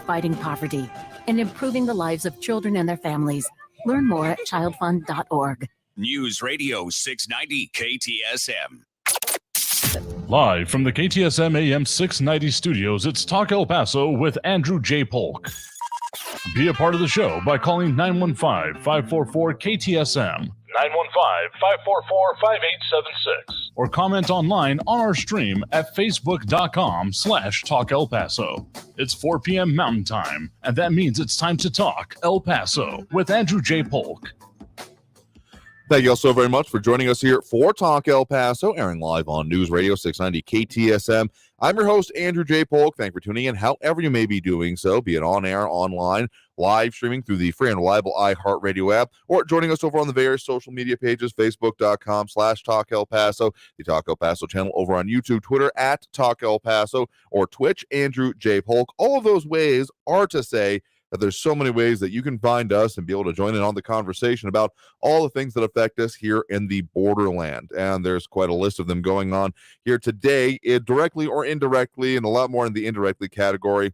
fighting poverty and improving the lives of children and their families. Learn more at childfund.org. News Radio 690 KTSM. Live from the KTSM AM 690 studios, it's Talk El Paso with Andrew J. Polk. Be a part of the show by calling 915-544-KTSM, 915-544-5876, or comment online on our stream at facebook.com/Talk El Paso. It's 4 p.m. Mountain Time, and that means it's time to talk El Paso with Andrew J. Polk. Thank you all so very much for joining us here for Talk El Paso, airing live on News Radio 690 KTSM. I'm your host, Andrew J. Polk. Thank you for tuning in, however you may be doing so, be it on air, online, live streaming through the free and reliable iHeartRadio app, or joining us over on the various social media pages, facebook.com/Talk El Paso, the Talk El Paso channel over on YouTube, Twitter at Talk El Paso, or Twitch, Andrew J. Polk. All of those ways are to say that there's so many ways that you can find us and be able to join in on the conversation about all the things that affect us here in the Borderland. And there's quite a list of them going on here today, directly or indirectly, and a lot more in the indirectly category.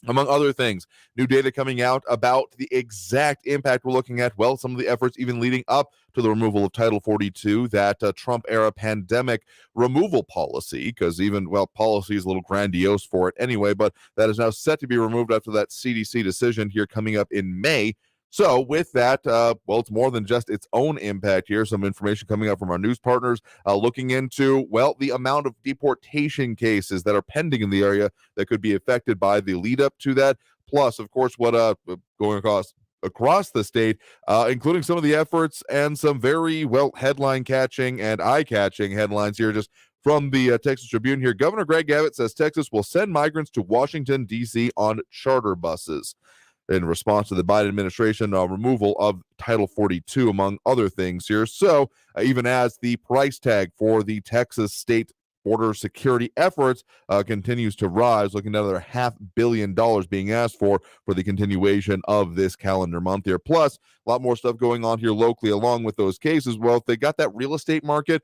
Among other things, new data coming out about the exact impact we're looking at. Well, some of the efforts even leading up to the removal of Title 42, that Trump-era pandemic removal policy, because policy is a little grandiose for it anyway, but that is now set to be removed after that CDC decision here coming up in May. So with that, it's more than just its own impact here. Some information coming up from our news partners looking into, the amount of deportation cases that are pending in the area that could be affected by the lead up to that. Plus, of course, what going across the state, including some of the efforts and some very, headline-catching and eye-catching headlines here just from the Texas Tribune here. Governor Greg Abbott says Texas will send migrants to Washington, D.C. on charter buses in response to the Biden administration removal of Title 42, among other things here. So even as the price tag for the Texas state border security efforts continues to rise, looking at another $500 million being asked for the continuation of this calendar month here. Plus, a lot more stuff going on here locally along with those cases. Well, if they got that real estate market,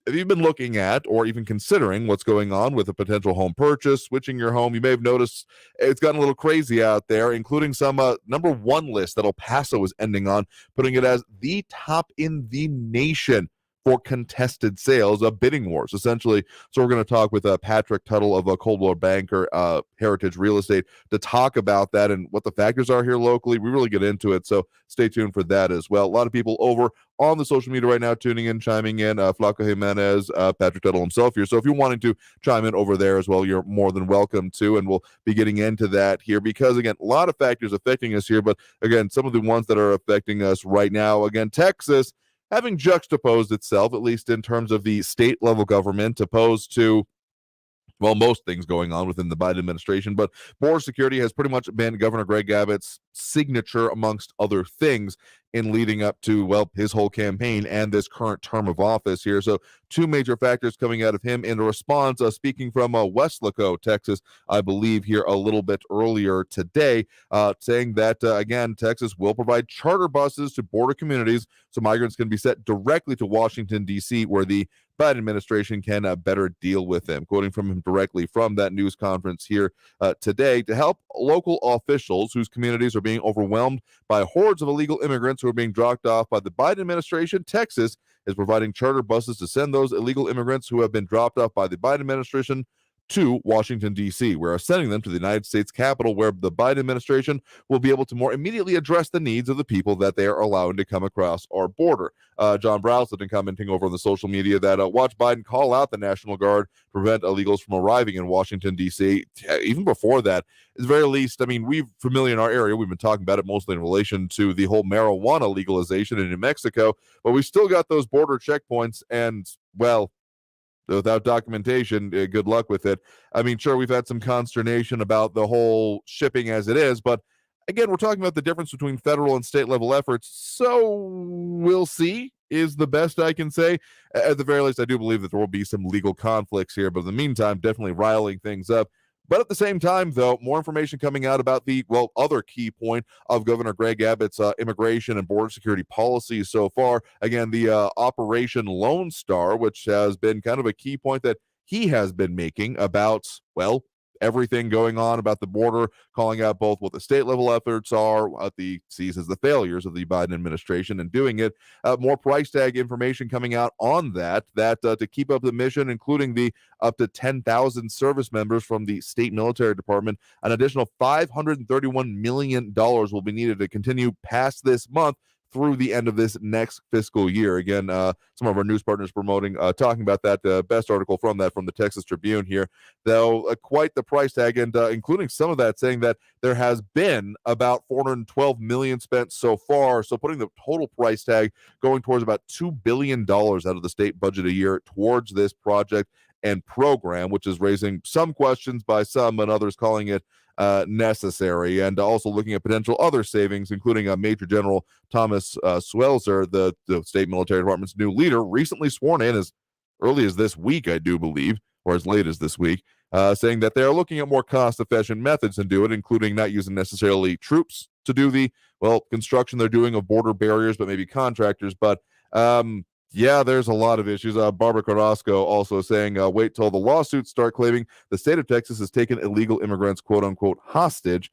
if you've been looking at or even considering what's going on with a potential home purchase, switching your home, you may have noticed it's gotten a little crazy out there, including some number one list that El Paso is ending on, putting it as the top in the nation for contested sales, bidding wars, essentially. So we're going to talk with Patrick Tuttle of Coldwell Banker, Heritage Real Estate, to talk about that and what the factors are here locally. We really get into it, so stay tuned for that as well. A lot of people over on the social media right now tuning in, chiming in. Flaco Jimenez, Patrick Tuttle himself here. So if you're wanting to chime in over there as well, you're more than welcome to, and we'll be getting into that here because, again, a lot of factors affecting us here, but, again, some of the ones that are affecting us right now, again, Texas having juxtaposed itself, at least in terms of the state level government, opposed to, most things going on within the Biden administration. But border security has pretty much been Governor Greg Abbott's signature, amongst other things, in leading up to, his whole campaign and this current term of office here. So two major factors coming out of him in the response, speaking from Weslaco, Texas, I believe here a little bit earlier today, saying that, again, Texas will provide charter buses to border communities so migrants can be sent directly to Washington, D.C., where the Biden administration can better deal with them. Quoting from him directly from that news conference here today, to help local officials whose communities are being overwhelmed by hordes of illegal immigrants who are being dropped off by the Biden administration, Texas is providing charter buses to send those illegal immigrants who have been dropped off by the Biden administration to Washington, D.C. We are sending them to the United States Capitol, where the Biden administration will be able to more immediately address the needs of the people that they are allowing to come across our border. John Browse has been commenting over on the social media that watch Biden call out the National Guard to prevent illegals from arriving in Washington, D.C. Even before that, at the very least, we're familiar in our area. We've been talking about it mostly in relation to the whole marijuana legalization in New Mexico, but we've still got those border checkpoints and, without documentation, good luck with it. Sure, we've had some consternation about the whole shipping as it is, but again, we're talking about the difference between federal and state level efforts. So we'll see, is the best I can say. At the very least, I do believe that there will be some legal conflicts here, but in the meantime, definitely riling things up. But at the same time, though, more information coming out about the, other key point of Governor Greg Abbott's immigration and border security policies so far. Again, the Operation Lone Star, which has been kind of a key point that he has been making about, everything going on about the border, calling out both what the state level efforts are, what he sees as the failures of the Biden administration in doing it. More price tag information coming out on that to keep up the mission, including the up to 10,000 service members from the state military department. An additional $531 million will be needed to continue past this month through the end of this next fiscal year. Again, some of our news partners talking about that. Best article from the Texas Tribune here, though, quite the price tag, and including some of that saying that there has been about $412 million spent so far. So putting the total price tag going towards about $2 billion out of the state budget a year towards this project and program, which is raising some questions by some and others calling it necessary, and also looking at potential other savings, including Major General Thomas Swelzer, the state military department's new leader, recently sworn in as early as this week, I do believe, or as late as this week, saying that they are looking at more cost-efficient methods to do it, including not using necessarily troops to do the construction they're doing of border barriers, but maybe contractors. But yeah, there's a lot of issues. Barbara Carrasco also saying, wait till the lawsuits start claiming the state of Texas has taken illegal immigrants, quote unquote, hostage.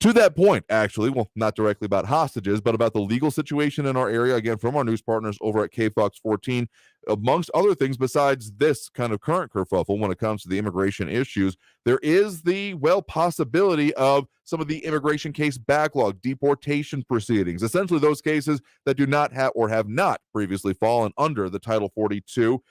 To that point, actually, well, not directly about hostages, but about the legal situation in our area, again, from our news partners over at KFOX 14, amongst other things besides this kind of current kerfuffle when it comes to the immigration issues, there is the, possibility of some of the immigration case backlog, deportation proceedings, essentially those cases that do not have or have not previously fallen under the Title 42,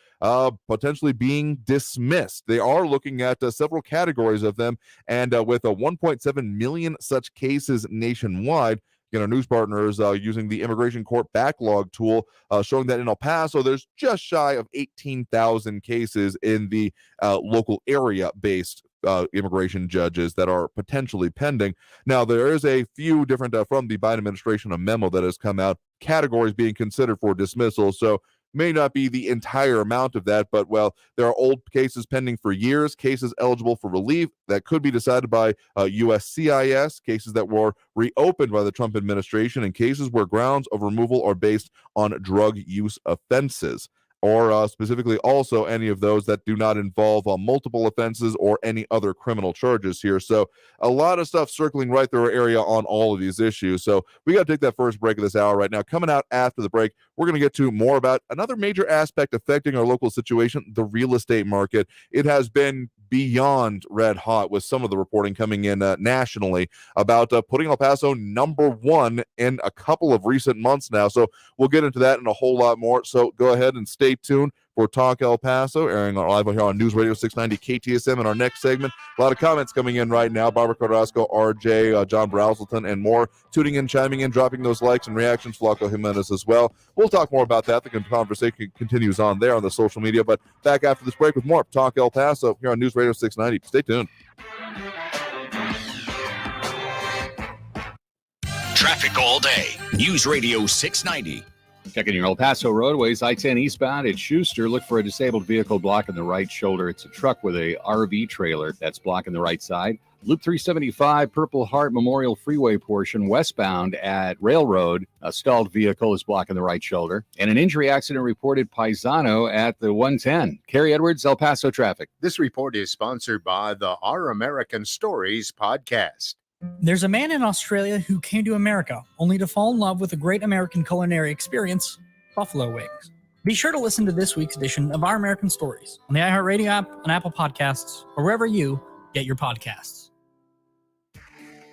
potentially being dismissed. They are looking at several categories of them, and with 1.7 million such cases nationwide, our news partners using the immigration court backlog tool, showing that in El Paso, there's just shy of 18,000 cases in the local area-based immigration judges that are potentially pending. Now, there is a few different, from the Biden administration, a memo that has come out, categories being considered for dismissal. So may not be the entire amount of that, but there are old cases pending for years, cases eligible for relief that could be decided by USCIS, cases that were reopened by the Trump administration, and cases where grounds of removal are based on drug use offenses, or specifically also any of those that do not involve multiple offenses or any other criminal charges here. So a lot of stuff circling right through our area on all of these issues. So we got to take that first break of this hour right now. Coming out after the break, we're going to get to more about another major aspect affecting our local situation, the real estate market. It has been beyond red hot with some of the reporting coming in nationally about putting El Paso number one in a couple of recent months now. So we'll get into that and a whole lot more. So go ahead and stay tuned for Talk El Paso, airing live here on News Radio 690 KTSM. In our next segment, a lot of comments coming in right now. Barbara Carrasco, RJ, John Brazelton, and more tuning in, chiming in, dropping those likes and reactions. Flaco Jimenez as well. We'll talk more about that. The conversation continues on there on the social media. But back after this break with more Talk El Paso here on News Radio 690. Stay tuned. Traffic all day. News Radio 690. Checking your El Paso roadways, I-10 eastbound at Schuster. Look for a disabled vehicle blocking the right shoulder. It's a truck with a RV trailer that's blocking the right side. Loop 375, Purple Heart Memorial Freeway portion westbound at Railroad. A stalled vehicle is blocking the right shoulder. And an injury accident reported Paisano at the 110. Kerry Edwards, El Paso traffic. This report is sponsored by the Our American Stories podcast. There's a man in Australia who came to America only to fall in love with a great American culinary experience, buffalo wings. Be sure to listen to this week's edition of Our American Stories on the iHeartRadio app, on Apple Podcasts, or wherever you get your podcasts.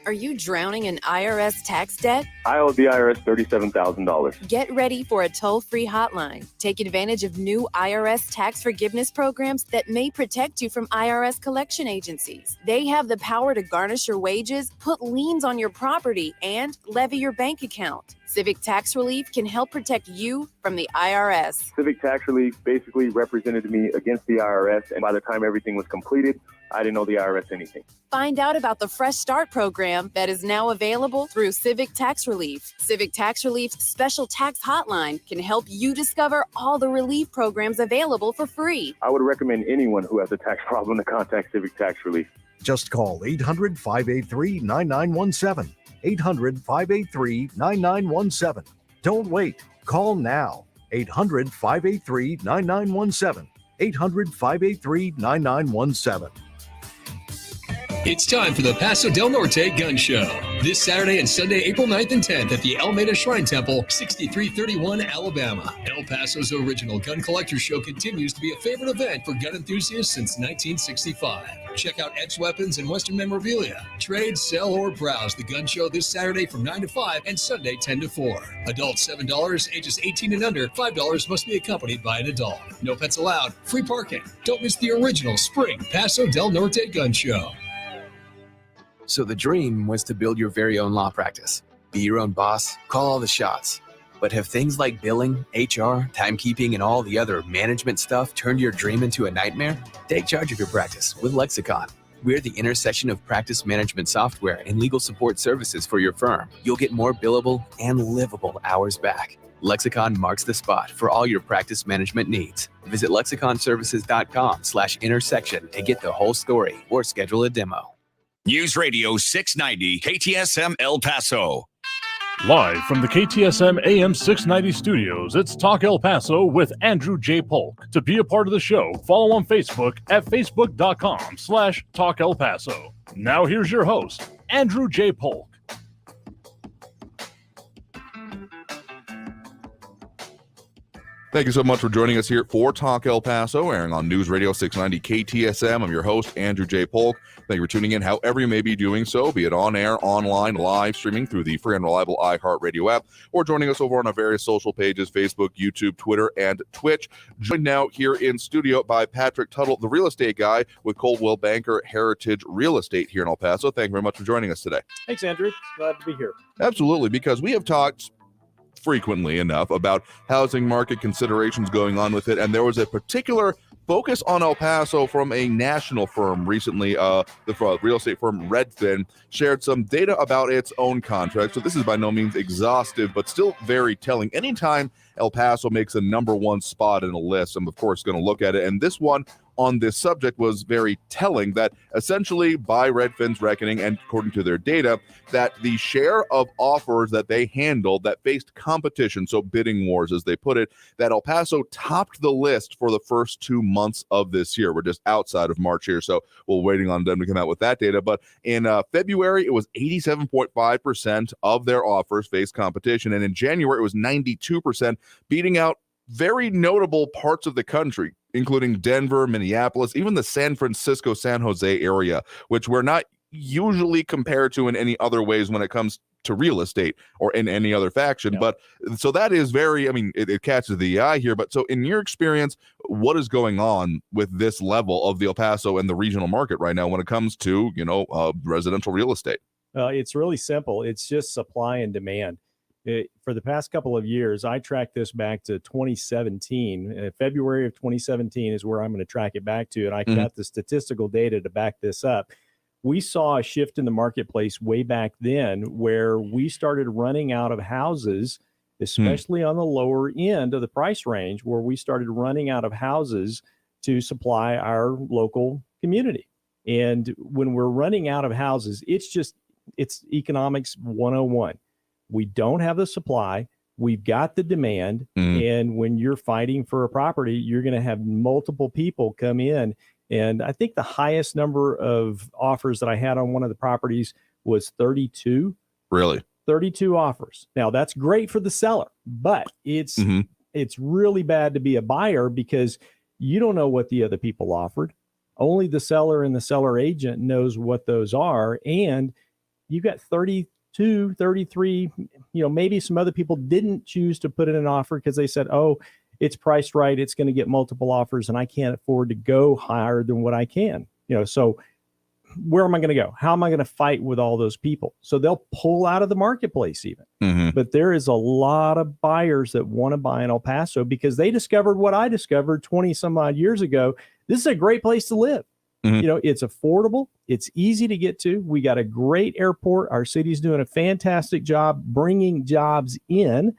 Are you drowning in IRS tax debt? I owe the IRS $37,000. Get ready for a toll-free hotline. Take advantage of new IRS tax forgiveness programs that may protect you from IRS collection agencies. They have the power to garnish your wages, put liens on your property, and levy your bank account. Civic Tax Relief can help protect you from the IRS. Civic Tax Relief basically represented me against the IRS, and by the time everything was completed, I didn't owe the IRS anything. Find out about the Fresh Start program that is now available through Civic Tax Relief. Civic Tax Relief's special tax hotline can help you discover all the relief programs available for free. I would recommend anyone who has a tax problem to contact Civic Tax Relief. Just call 800-583-9917. 800-583-9917. Don't wait. Call now. 800-583-9917. 800-583-9917. It's time for the Paso del Norte Gun Show. This Saturday and Sunday, April 9th and 10th at the Alameda Shrine Temple, 6331 Alabama. El Paso's original gun collector show continues to be a favorite event for gun enthusiasts since 1965. Check out ex-weapons and Western memorabilia. Trade, sell, or browse the gun show this Saturday from 9 to 5 and Sunday 10 to 4. Adults $7, ages 18 and under, $5 must be accompanied by an adult. No pets allowed, free parking. Don't miss the original Spring Paso del Norte Gun Show. So the dream was to build your very own law practice. Be your own boss, call all the shots. But have things like billing, HR, timekeeping, and all the other management stuff turned your dream into a nightmare? Take charge of your practice with Lexicon. We're the intersection of practice management software and legal support services for your firm. You'll get more billable and livable hours back. Lexicon marks the spot for all your practice management needs. Visit lexiconservices.com/intersection to get the whole story or schedule a demo. News Radio 690 KTSM El Paso. Live from the KTSM AM 690 studios, it's Talk El Paso with Andrew J. Polk. To be a part of the show, follow on Facebook at facebook.com/Talk El Paso. Now here's your host, Andrew J. Polk. Thank you so much for joining us here for Talk El Paso, airing on News Radio 690 KTSM. I'm your host, Andrew J. Polk. Thank you for tuning in however you may be doing so, be it on air, online, live streaming through the free and reliable iHeartRadio app, or joining us over on our various social pages, Facebook, YouTube, Twitter, and Twitch. Joined now here in studio by Patrick Tuttle, the real estate guy with Coldwell Banker Heritage Real Estate here in El Paso. Thank you very much for joining us today. Thanks, Andrew. Glad to be here. Absolutely, because we have talked frequently enough about housing market considerations going on with it, and there was a particular focus on El Paso from a national firm recently. The real estate firm Redfin shared some data about its own contract, so this is by no means exhaustive, but still very telling. Anytime El Paso makes a number one spot in a list, I'm of course going to look at it, and this one on this subject was very telling, that essentially by Redfin's reckoning and according to their data, that the share of offers that they handled that faced competition, so bidding wars as they put it, that El Paso topped the list for the first 2 months of this year. We're just outside of March here, so we're waiting on them to come out with that data. But in February, it was 87.5% of their offers faced competition, and in January, it was 92%, beating out very notable parts of the country, including Denver, Minneapolis, even the San Francisco, San Jose area, which we're not usually compared to in any other ways when it comes to real estate or in any other faction. Yeah. But so that is very, I mean, it catches the eye here. But so in your experience, what is going on with this level of the El Paso and the regional market right now when it comes to, residential real estate? It's really simple. It's just supply and demand. For the past couple of years, I tracked this back to 2017. February of 2017 is where I'm going to track it back to, and I got the statistical data to back this up. We saw a shift in the marketplace way back then where we started running out of houses, especially on the lower end of the price range, where we started running out of houses to supply our local community. And when we're running out of houses, it's economics 101. We don't have the supply. We've got the demand. And when you're fighting for a property, you're going to have multiple people come in. And I think the highest number of offers that I had on one of the properties was 32. Really? 32 offers. Now, that's great for the seller, but it's really bad to be a buyer because you don't know what the other people offered. Only the seller and the seller agent knows what those are. And you got 32, 33, maybe some other people didn't choose to put in an offer because they said, oh, it's priced right, it's going to get multiple offers, and I can't afford to go higher than what I can. So where am I going to go? How am I going to fight with all those people? So they'll pull out of the marketplace even. But there is a lot of buyers that want to buy in El Paso because they discovered what I discovered 20 some odd years ago. This is a great place to live. It's affordable. It's easy to get to. We got a great airport. Our city's doing a fantastic job bringing jobs in.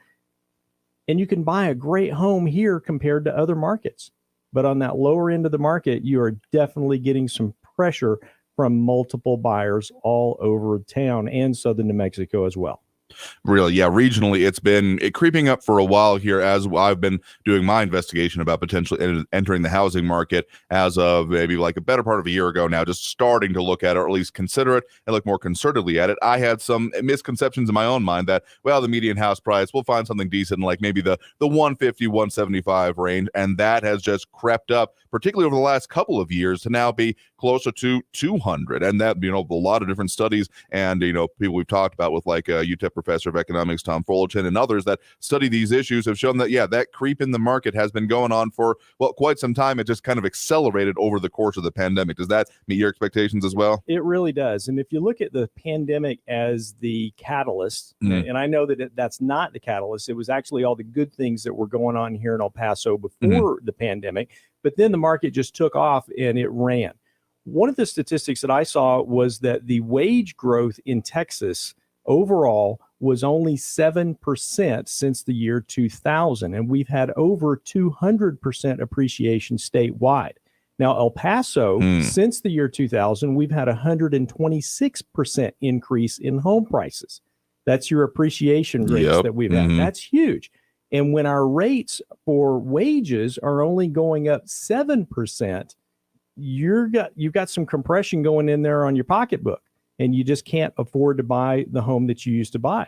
And you can buy a great home here compared to other markets. But on that lower end of the market, you are definitely getting some pressure from multiple buyers all over town and southern New Mexico as well. Really, yeah. Regionally, it's been creeping up for a while here as I've been doing my investigation about potentially entering the housing market as of maybe like a better part of a year ago now, just starting to look at it, or at least consider it and look more concertedly at it. I had some misconceptions in my own mind that, well, the median house price, we'll find something decent in like maybe the 150, 175 range. And that has just crept up, particularly over the last couple of years, to now be closer to 200. And that, a lot of different studies and, people we've talked about with like UTEP professor of economics, Tom Fullerton, and others that study these issues have shown that, that creep in the market has been going on for, quite some time. It just kind of accelerated over the course of the pandemic. Does that meet your expectations as well? It really does. And if you look at the pandemic as the catalyst, and I know that that's not the catalyst, it was actually all the good things that were going on here in El Paso before the pandemic, but then the market just took off and it ran. One of the statistics that I saw was that the wage growth in Texas overall was only 7% since the year 2000, and we've had over 200% appreciation statewide. Now, El Paso, since the year 2000, we've had 126% increase in home prices. That's your appreciation rates that we've had. That's huge. And when our rates for wages are only going up 7%, you've got some compression going in there on your pocketbook, and you just can't afford to buy the home that you used to buy.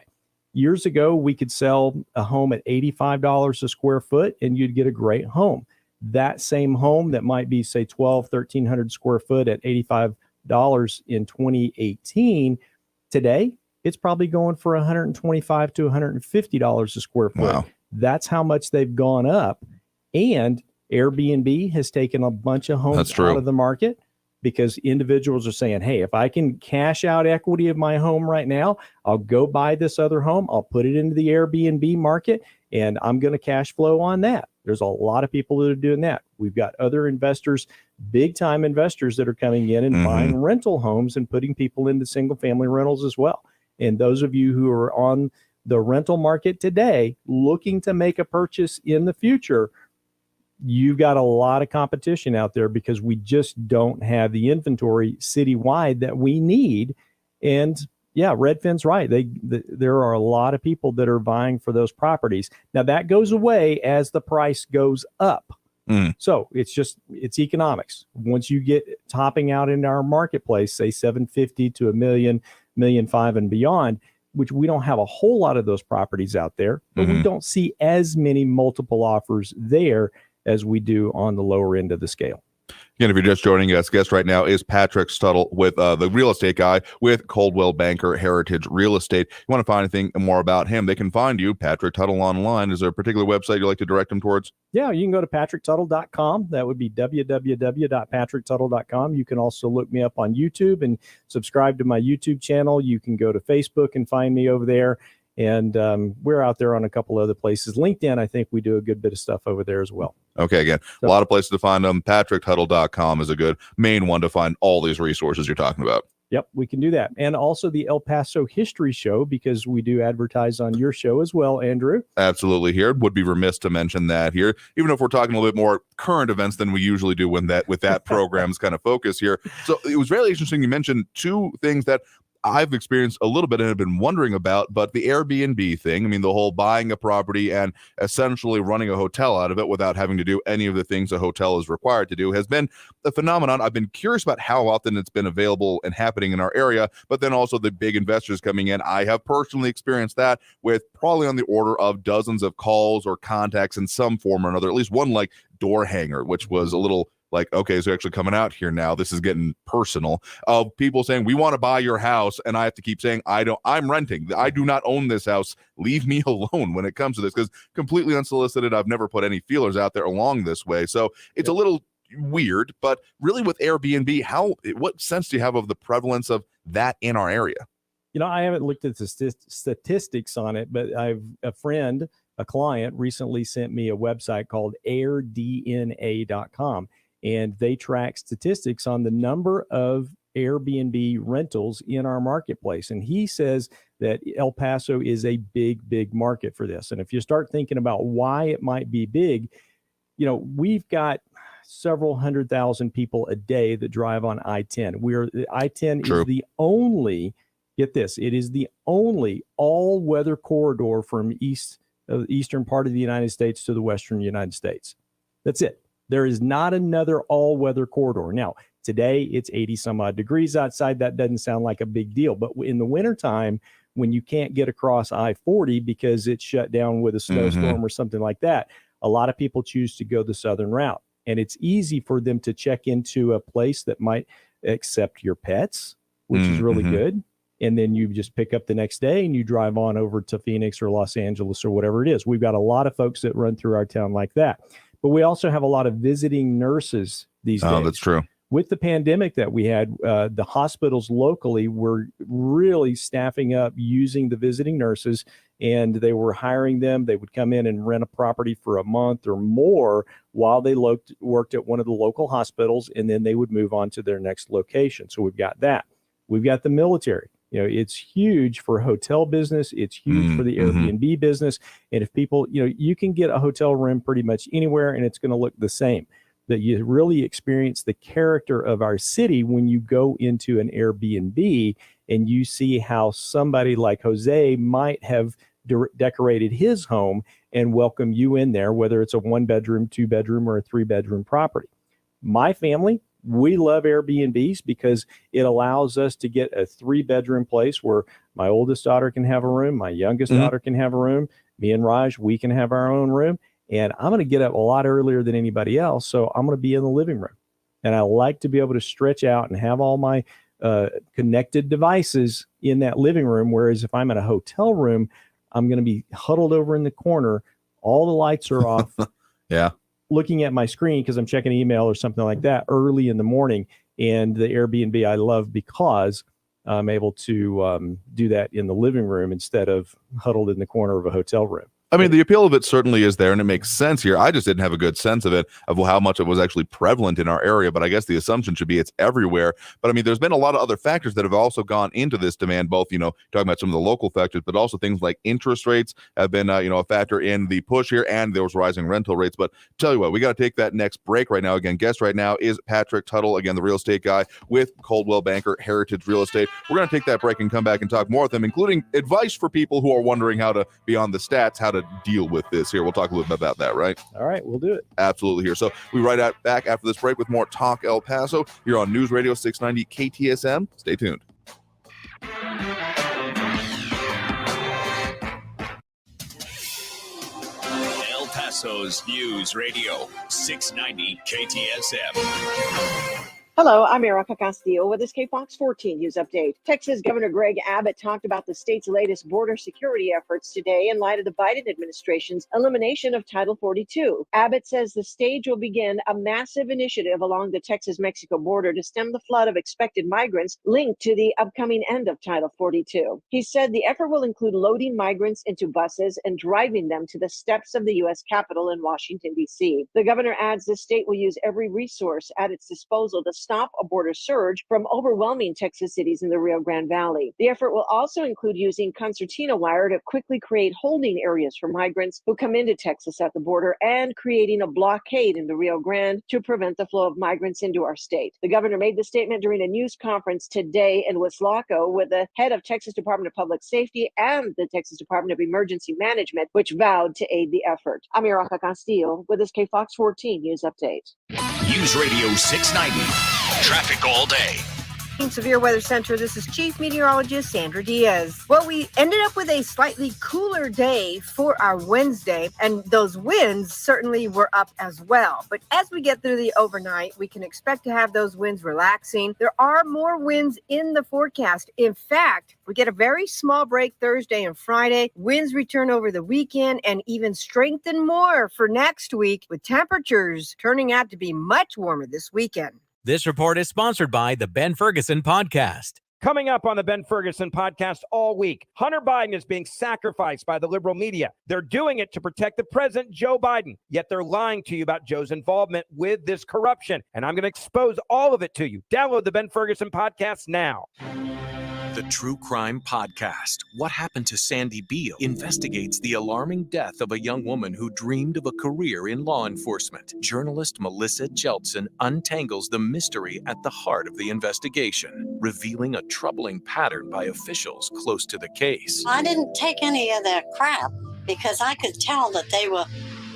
Years ago, we could sell a home at $85 a square foot and you'd get a great home. That same home that might be, say, 1,300 square foot at $85 in 2018, today, it's probably going for $125 to $150 a square foot. Wow. That's how much they've gone up. And Airbnb has taken a bunch of homes out of the market because individuals are saying, hey, if I can cash out equity of my home right now, I'll go buy this other home. I'll put it into the Airbnb market and I'm going to cash flow on that. There's a lot of people that are doing that. We've got other investors, big time investors that are coming in and buying rental homes and putting people into single family rentals as well. And those of you who are on the rental market today looking to make a purchase in the future, you've got a lot of competition out there because we just don't have the inventory citywide that we need. And yeah, Redfin's right. There are a lot of people that are vying for those properties. Now that goes away as the price goes up. So it's economics. Once you get topping out in our marketplace, say 750 to $1 million, $1.5 million and beyond, which we don't have a whole lot of those properties out there, but we don't see as many multiple offers there as we do on the lower end of the scale. Again, if you're just joining us, guest right now is Patrick Tuttle with the real estate guy with Coldwell Banker Heritage Real Estate. If you want to find anything more about him, they can find you, Patrick Tuttle, online. Is there a particular website you'd like to direct them towards? Yeah, you can go to patricktuttle.com. That would be www.patricktuttle.com. You can also look me up on YouTube and subscribe to my YouTube channel. You can go to Facebook and find me over there. And we're out there on a couple other places. LinkedIn, I think we do a good bit of stuff over there as well. Okay, again, a lot of places to find them. PatrickTuttle.com is a good main one to find all these resources you're talking about. Yep, we can do that. And also the El Paso History Show, because we do advertise on your show as well, Andrew. Absolutely here. Would be remiss to mention that here, even if we're talking a little bit more current events than we usually do with that program's kind of focus here. So it was really interesting. You mentioned two things that I've experienced a little bit and have been wondering about, but the Airbnb thing, I mean, the whole buying a property and essentially running a hotel out of it without having to do any of the things a hotel is required to do has been a phenomenon. I've been curious about how often it's been available and happening in our area, but then also the big investors coming in. I have personally experienced that with probably on the order of dozens of calls or contacts in some form or another, at least one like door hanger, which was a little like, okay, so actually coming out here now, this is getting personal, of people saying, we want to buy your house. And I have to keep saying, I'm renting. I do not own this house. Leave me alone when it comes to this, because completely unsolicited. I've never put any feelers out there along this way. So it's a little weird, but really with Airbnb, what sense do you have of the prevalence of that in our area? I haven't looked at the statistics on it, but a client recently sent me a website called airdna.com. And they track statistics on the number of Airbnb rentals in our marketplace. And he says that El Paso is a big, big market for this. And if you start thinking about why it might be big, we've got several 100,000 people a day that drive on I-10. I-10 is the only Get this. It is the only all-weather corridor from the eastern part of the United States to the western United States. That's it. There is not another all-weather corridor. Now, today it's 80 some odd degrees outside. That doesn't sound like a big deal. But in the wintertime, when you can't get across I-40 because it's shut down with a snowstorm or something like that, a lot of people choose to go the southern route. And it's easy for them to check into a place that might accept your pets, which is really good. And then you just pick up the next day and you drive on over to Phoenix or Los Angeles or whatever it is. We've got a lot of folks that run through our town like that. But we also have a lot of visiting nurses these days. Oh, that's true. With the pandemic that we had, the hospitals locally were really staffing up using the visiting nurses, and they were hiring them. They would come in and rent a property for a month or more while they worked at one of the local hospitals, and then they would move on to their next location. So we've got that. We've got the military. It's huge for hotel business. It's huge for the Airbnb business. And if people, you can get a hotel room pretty much anywhere and it's going to look the same. That you really experience the character of our city when you go into an Airbnb and you see how somebody like Jose might have decorated his home and welcome you in there, whether it's a 1-bedroom, 2-bedroom, or a 3-bedroom property. My family, we love Airbnbs because it allows us to get a 3-bedroom place where my oldest daughter can have a room, my youngest daughter can have a room, me and Raj, we can have our own room. And I'm going to get up a lot earlier than anybody else, so I'm going to be in the living room. And I like to be able to stretch out and have all my connected devices in that living room, whereas if I'm in a hotel room, I'm going to be huddled over in the corner. All the lights are off. Looking at my screen because I'm checking email or something like that early in the morning. And the Airbnb I love because I'm able to do that in the living room instead of huddled in the corner of a hotel room. I mean, the appeal of it certainly is there, and it makes sense here. I just didn't have a good sense of it, of how much it was actually prevalent in our area, but I guess the assumption should be it's everywhere. But I mean, there's been a lot of other factors that have also gone into this demand, both, talking about some of the local factors, but also things like interest rates have been, a factor in the push here, and those rising rental rates. But tell you what, we got to take that next break right now. Again, guest right now is Patrick Tuttle, again, the real estate guy with Coldwell Banker Heritage Real Estate. We're going to take that break and come back and talk more with him, including advice for people who are wondering how to, beyond the stats, how to deal with this here. We'll talk a little bit about that, right? All right, we'll do it. Absolutely here. So we back after this break with more Talk El Paso here on News Radio 690 KTSM. Stay tuned. El Paso's News Radio 690 KTSM. Hello, I'm Erica Castillo with this KFOX 14 News Update. Texas Governor Greg Abbott talked about the state's latest border security efforts today in light of the Biden administration's elimination of Title 42. Abbott says the state will begin a massive initiative along the Texas-Mexico border to stem the flood of expected migrants linked to the upcoming end of Title 42. He said the effort will include loading migrants into buses and driving them to the steps of the U.S. Capitol in Washington, D.C. The governor adds the state will use every resource at its disposal to stop a border surge from overwhelming Texas cities in the Rio Grande Valley. The effort will also include using concertina wire to quickly create holding areas for migrants who come into Texas at the border and creating a blockade in the Rio Grande to prevent the flow of migrants into our state. The governor made the statement during a news conference today in Wislaco with the head of Texas Department of Public Safety and the Texas Department of Emergency Management, which vowed to aid the effort. I'm Erica Castillo with this KFOX 14 News Update. News Radio 690. Traffic all day. Severe Weather Center, this is Chief Meteorologist Sandra Diaz. Well, we ended up with a slightly cooler day for our Wednesday, and those winds certainly were up as well. But as we get through the overnight, we can expect to have those winds relaxing. There are more winds in the forecast. In fact, we get a very small break Thursday and Friday. Winds return over the weekend and even strengthen more for next week, with temperatures turning out to be much warmer this weekend. This report is sponsored by the Ben Ferguson Podcast. Coming up on the Ben Ferguson Podcast all week, Hunter Biden is being sacrificed by the liberal media. They're doing it to protect the president, Joe Biden, yet they're lying to you about Joe's involvement with this corruption. And I'm going to expose all of it to you. Download the Ben Ferguson Podcast now. The True Crime Podcast, What Happened to Sandy Beale, investigates the alarming death of a young woman who dreamed of a career in law enforcement. Journalist Melissa Jeltsin untangles the mystery at the heart of the investigation, revealing a troubling pattern by officials close to the case. I didn't take any of their crap because I could tell that they were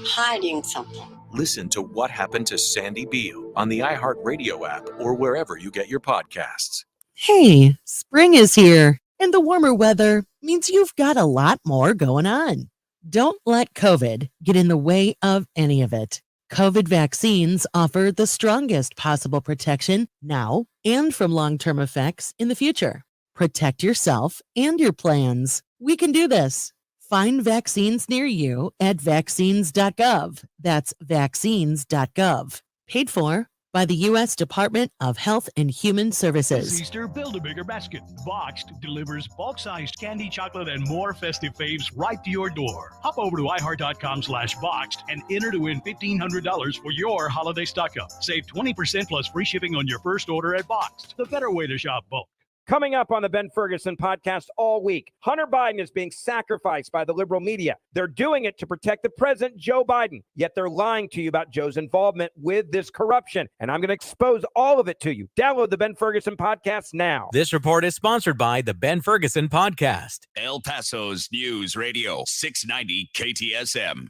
hiding something. Listen to What Happened to Sandy Beale on the iHeartRadio app or wherever you get your podcasts. Hey, spring is here, and the warmer weather means you've got a lot more going on. Don't let COVID get in the way of any of it. COVID vaccines offer the strongest possible protection now and from long-term effects in the future. Protect yourself and your plans. We can do this. Find vaccines near you at vaccines.gov. That's vaccines.gov. Paid for by the U.S. Department of Health and Human Services. This Easter, build a bigger basket. Boxed delivers bulk-sized candy, chocolate, and more festive faves right to your door. Hop over to iHeart.com/boxed and enter to win $1,500 for your holiday stock-up. Save 20% plus free shipping on your first order at Boxed, the better way to shop bulk. Coming up on the Ben Ferguson podcast all week, Hunter Biden is being sacrificed by the liberal media. They're doing it to protect the president, Joe Biden, yet they're lying to you about Joe's involvement with this corruption. And I'm going to expose all of it to you. Download the Ben Ferguson podcast now. This report is sponsored by the Ben Ferguson Podcast. El Paso's News Radio 690 KTSM.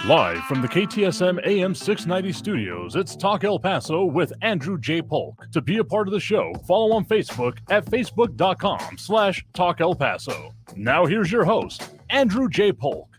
Live from the KTSM AM 690 studios, it's Talk El Paso with Andrew J. Polk. To be a part of the show, follow on Facebook at facebook.com/Talk El Paso. Now here's your host, Andrew J. Polk.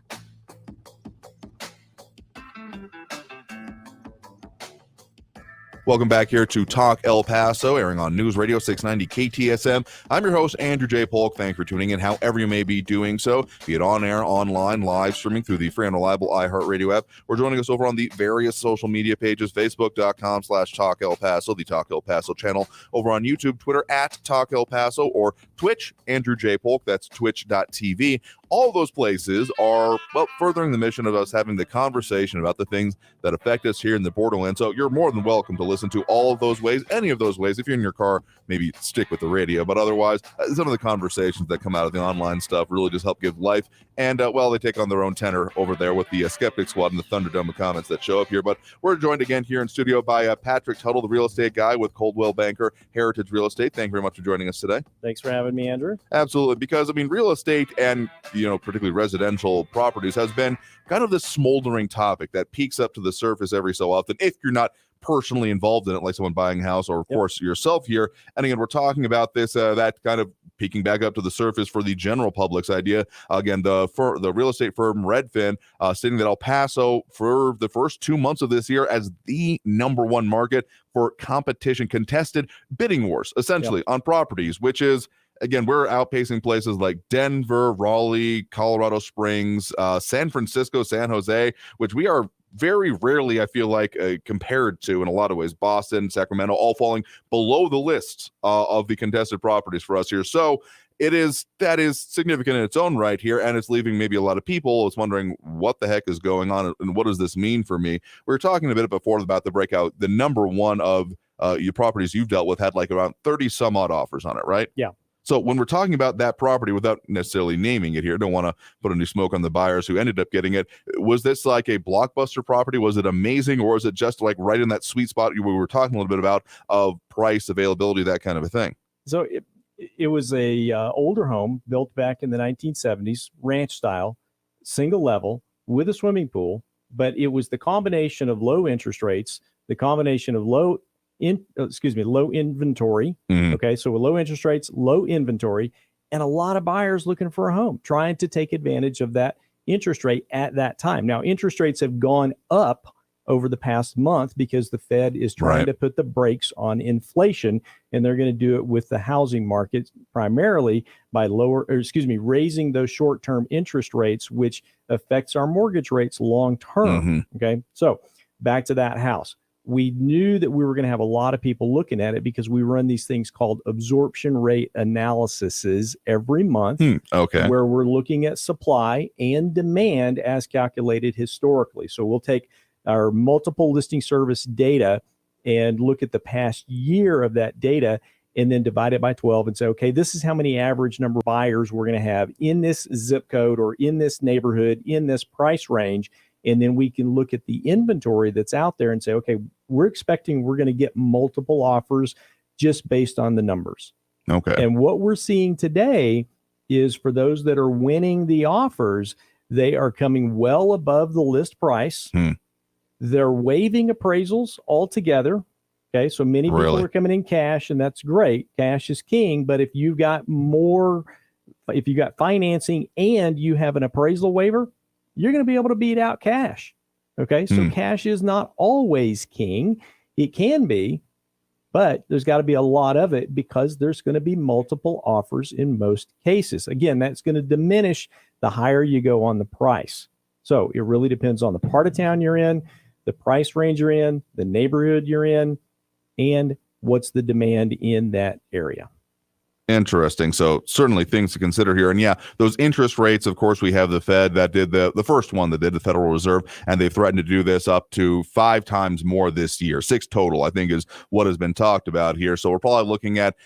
Welcome back here to Talk El Paso, airing on News Radio 690 KTSM. I'm your host, Andrew J. Polk. Thanks for tuning in, however you may be doing so, be it on air, online, live streaming through the free and reliable iHeartRadio app, or joining us over on the various social media pages, facebook.com/Talk El Paso, the Talk El Paso channel, over on YouTube, Twitter at Talk El Paso, or Twitch, Andrew J. Polk, that's twitch.tv. All of those places are, well, furthering the mission of us having the conversation about the things that affect us here in the Borderland. So you're more than welcome to listen to all of those ways, any of those ways. If you're in your car, maybe stick with the radio. But otherwise, some of the conversations that come out of the online stuff really just help give life. And, well, they take on their own tenor over there with the Skeptic Squad and the Thunderdome of comments that show up here. But we're joined again here in studio by Patrick Tuttle, the real estate guy with Coldwell Banker Heritage Real Estate. Thank you very much for joining us today. Thanks for having me, Andrew. Absolutely. Because, I mean, real estate and, particularly residential properties has been kind of this smoldering topic that peaks up to the surface every so often if you're not personally involved in it, like someone buying a house or, of course, yourself here. And again, we're talking about this, that kind of peeking back up to the surface for the general public's idea. Again, the real estate firm Redfin stating that El Paso for the first 2 months of this year as the #1 market for competition, contested bidding wars, essentially, on properties, which is, again, we're outpacing places like Denver, Raleigh, Colorado Springs, San Francisco, San Jose, which we are very rarely, I feel like, compared to in a lot of ways. Boston, Sacramento, all falling below the list of the contested properties for us here. So that is significant in its own right here, and it's leaving maybe a lot of people is wondering what the heck is going on and what does this mean for me. We were talking a bit before about the breakout. The #1 of your properties you've dealt with had like around 30 some odd offers on it, right? Yeah. So when we're talking about that property, without necessarily naming it here, don't want to put any smoke on the buyers who ended up getting it. Was this like a blockbuster property? Was it amazing, or is it just like right in that sweet spot we were talking a little bit about of price, availability, that kind of a thing? So it was a older home built back in the 1970s, ranch style, single level with a swimming pool, but it was the combination of low interest rates, the combination of low inventory. Mm-hmm. Okay. So with low interest rates, low inventory, and a lot of buyers looking for a home, trying to take advantage of that interest rate at that time. Now, interest rates have gone up over the past month because the Fed is trying to put the brakes on inflation, and they're going to do it with the housing market primarily by raising those short-term interest rates, which affects our mortgage rates long-term. Mm-hmm. Okay. So back to that house. We knew that we were going to have a lot of people looking at it because we run these things called absorption rate analyses every month, where we're looking at supply and demand as calculated historically. So we'll take our multiple listing service data and look at the past year of that data and then divide it by 12 and say, okay, this is how many average number of buyers we're going to have in this zip code or in this neighborhood, in this price range. And then we can look at the inventory that's out there and say, okay, we're expecting we're going to get multiple offers just based on the numbers. Okay. And what we're seeing today is for those that are winning the offers, they are coming well above the list price. They're waiving appraisals altogether. Okay, so many people are coming in cash, and that's great. Cash is king. But if you've got financing and you have an appraisal waiver, you're going to be able to beat out cash. Okay, so cash is not always king. It can be, but there's got to be a lot of it because there's going to be multiple offers in most cases. Again, that's going to diminish the higher you go on the price. So it really depends on the part of town you're in, the price range you're in, the neighborhood you're in, and what's the demand in that area. Interesting. So certainly things to consider here. And yeah, those interest rates, of course, we have the Fed that did the first one that did the Federal Reserve, and they threatened to do this up to 5 times more this year. 6 total, I think, is what has been talked about here. So we're probably looking at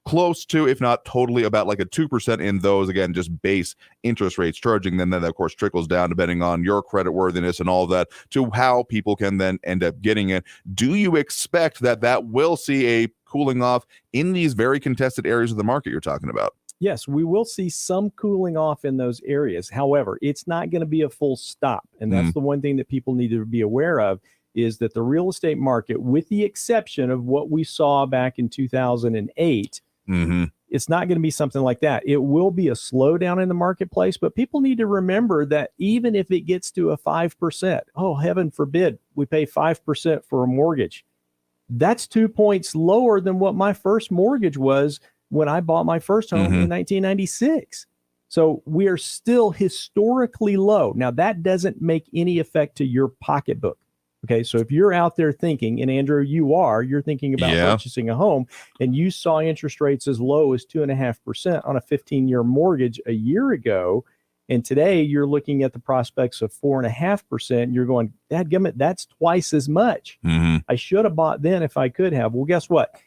close to, if not totally, about like a 2% in those, again, just base interest rates charging. Then that, of course, trickles down depending on your credit worthiness and all of that to how people can then end up getting it. Do you expect that will see a cooling off in these very contested areas of the market you're talking about? Yes, we will see some cooling off in those areas. However, it's not going to be a full stop. And that's the one thing that people need to be aware of is that the real estate market, with the exception of what we saw back in 2008, it's not going to be something like that. It will be a slowdown in the marketplace, but people need to remember that even if it gets to a 5%, oh, heaven forbid, we pay 5% for a mortgage. That's 2 points lower than what my first mortgage was when I bought my first home in 1996. So we are still historically low. Now, that doesn't make any effect to your pocketbook. Okay, so if you're out there thinking, and Andrew, you're thinking about purchasing a home, and you saw interest rates as low as 2.5% on a 15-year mortgage a year ago, and today you're looking at the prospects of 4.5%, you're going, dadgummit, that's twice as much. I should have bought then if I could have. Well, guess what?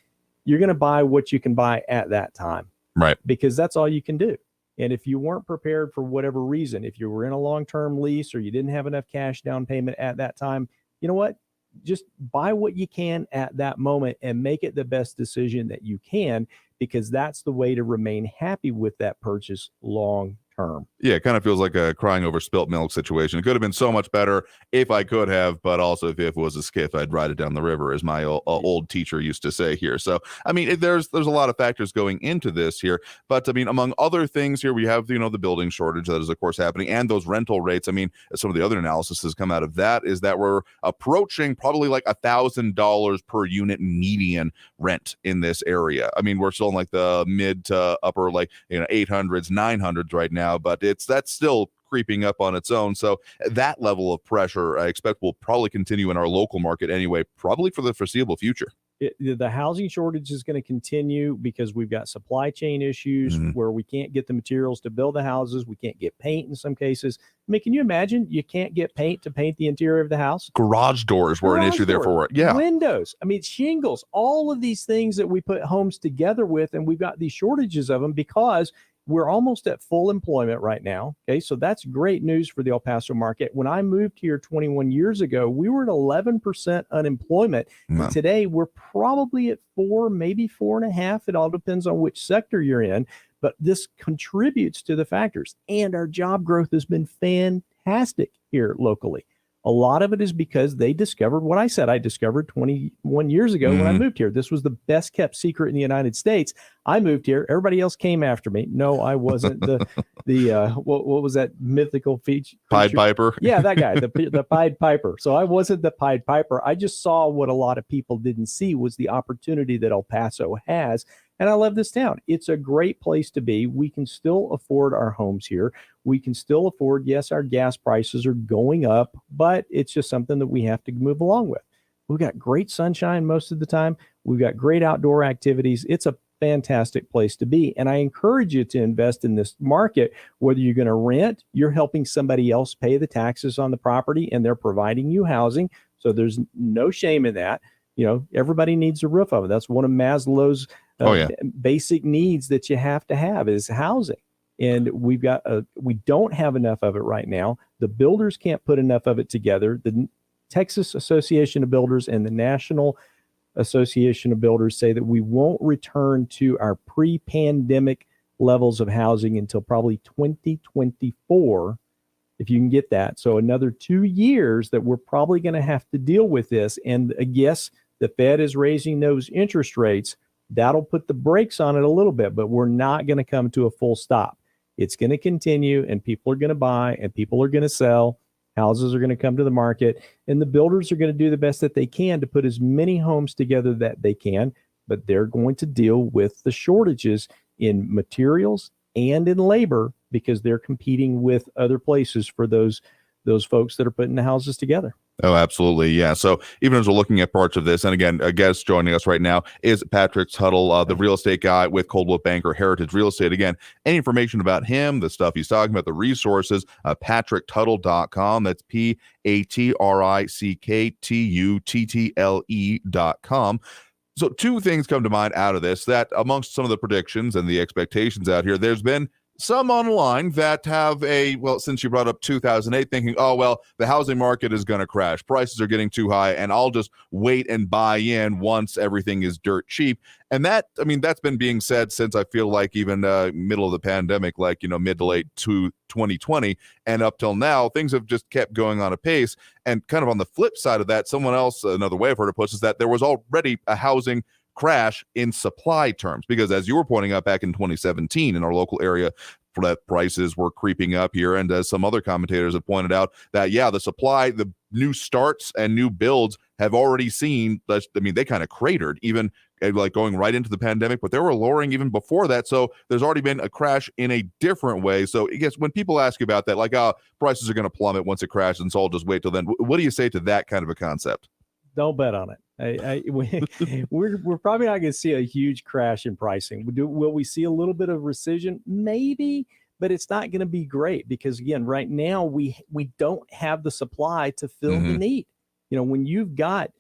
You're going to buy what you can buy at that time. Right. Because that's all you can do. And if you weren't prepared for whatever reason, if you were in a long-term lease or you didn't have enough cash down payment at that time, you know what? Just buy what you can at that moment and make it the best decision that you can, because that's the way to remain happy with that purchase long term. Yeah, it kind of feels like a crying over spilt milk situation. It could have been so much better if I could have, but also if it was a skiff, I'd ride it down the river, as my old teacher used to say here. So, I mean, there's a lot of factors going into this here, but I mean, among other things here, we have, the building shortage that is, of course, happening, and those rental rates. I mean, some of the other analysis has come out of that is that we're approaching probably like $1,000 per unit median rent in this area. I mean, we're still in like the mid to upper, 800s, 900s right now, but that's still creeping up on its own. So that level of pressure, I expect, will probably continue in our local market anyway, probably for the foreseeable future. The housing shortage is going to continue because we've got supply chain issues where we can't get the materials to build the houses. We can't get paint in some cases. I mean, can you imagine you can't get paint to paint the interior of the house? Garage doors were an issue there for it. Yeah. Windows. I mean, shingles, all of these things that we put homes together with, and we've got these shortages of them because we're almost at full employment right now. Okay, so that's great news for the El Paso market. When I moved here 21 years ago, we were at 11% unemployment. Wow. And today we're probably at 4, maybe 4.5. It all depends on which sector you're in. But this contributes to the factors. And our job growth has been fantastic here locally. A lot of it is because they discovered what I said I discovered 21 years ago when I moved here. This was the best kept secret in the United States. I moved here. Everybody else came after me. No, I wasn't what was that mythical feature? Pied Piper. Yeah, that guy, the Pied Piper. So I wasn't the Pied Piper. I just saw what a lot of people didn't see was the opportunity that El Paso has. And I love this town. It's a great place to be. We can still afford our homes here. We can still afford, yes, our gas prices are going up, but it's just something that we have to move along with. We've got great sunshine most of the time. We've got great outdoor activities. It's a fantastic place to be. And I encourage you to invest in this market. Whether you're going to rent, you're helping somebody else pay the taxes on the property, and they're providing you housing. So there's no shame in that. Everybody needs a roof over. That's one of Maslow's basic needs that you have to have is housing. And we don't have enough of it right now. The builders can't put enough of it together. The Texas Association of Builders and the National Association of Builders say that we won't return to our pre-pandemic levels of housing until probably 2024, if you can get that. So another 2 years that we're probably going to have to deal with this. And yes, the Fed is raising those interest rates. That'll put the brakes on it a little bit, but we're not going to come to a full stop. It's going to continue, and people are going to buy, and people are going to sell. Houses are going to come to the market, and the builders are going to do the best that they can to put as many homes together that they can, but they're going to deal with the shortages in materials and in labor because they're competing with other places for those folks that are putting the houses together. Oh, absolutely. Yeah. So even as we're looking at parts of this, and again, a guest joining us right now is Patrick Tuttle, the real estate guy with Coldwell Banker Heritage Real Estate. Again, any information about him, the stuff he's talking about, the resources, patricktuttle.com. That's PatrickTuttle.com. So two things come to mind out of this, that amongst some of the predictions and the expectations out here, there's been some online that have since you brought up 2008, thinking, oh, well, the housing market is going to crash. Prices are getting too high, and I'll just wait and buy in once everything is dirt cheap. And that's been being said since I feel like even middle of the pandemic, like, mid to late 2020. And up till now, things have just kept going on apace. And kind of on the flip side of that, someone else, another way I've heard it put is that there was already a housing crash in supply terms, because as you were pointing out back in 2017 in our local area, that prices were creeping up here, and as some other commentators have pointed out, that the supply, the new starts and new builds have already seen, they kind of cratered, even like going right into the pandemic, but they were lowering even before that. So there's already been a crash in a different way. So I guess when people ask you about that, like, prices are going to plummet once it crashes, and so I'll just wait till then. What do you say to that kind of a concept? Don't bet on it. We're probably not going to see a huge crash in pricing. Will we see a little bit of rescission? Maybe, but it's not going to be great because, again, right now we don't have the supply to fill the need. When you've got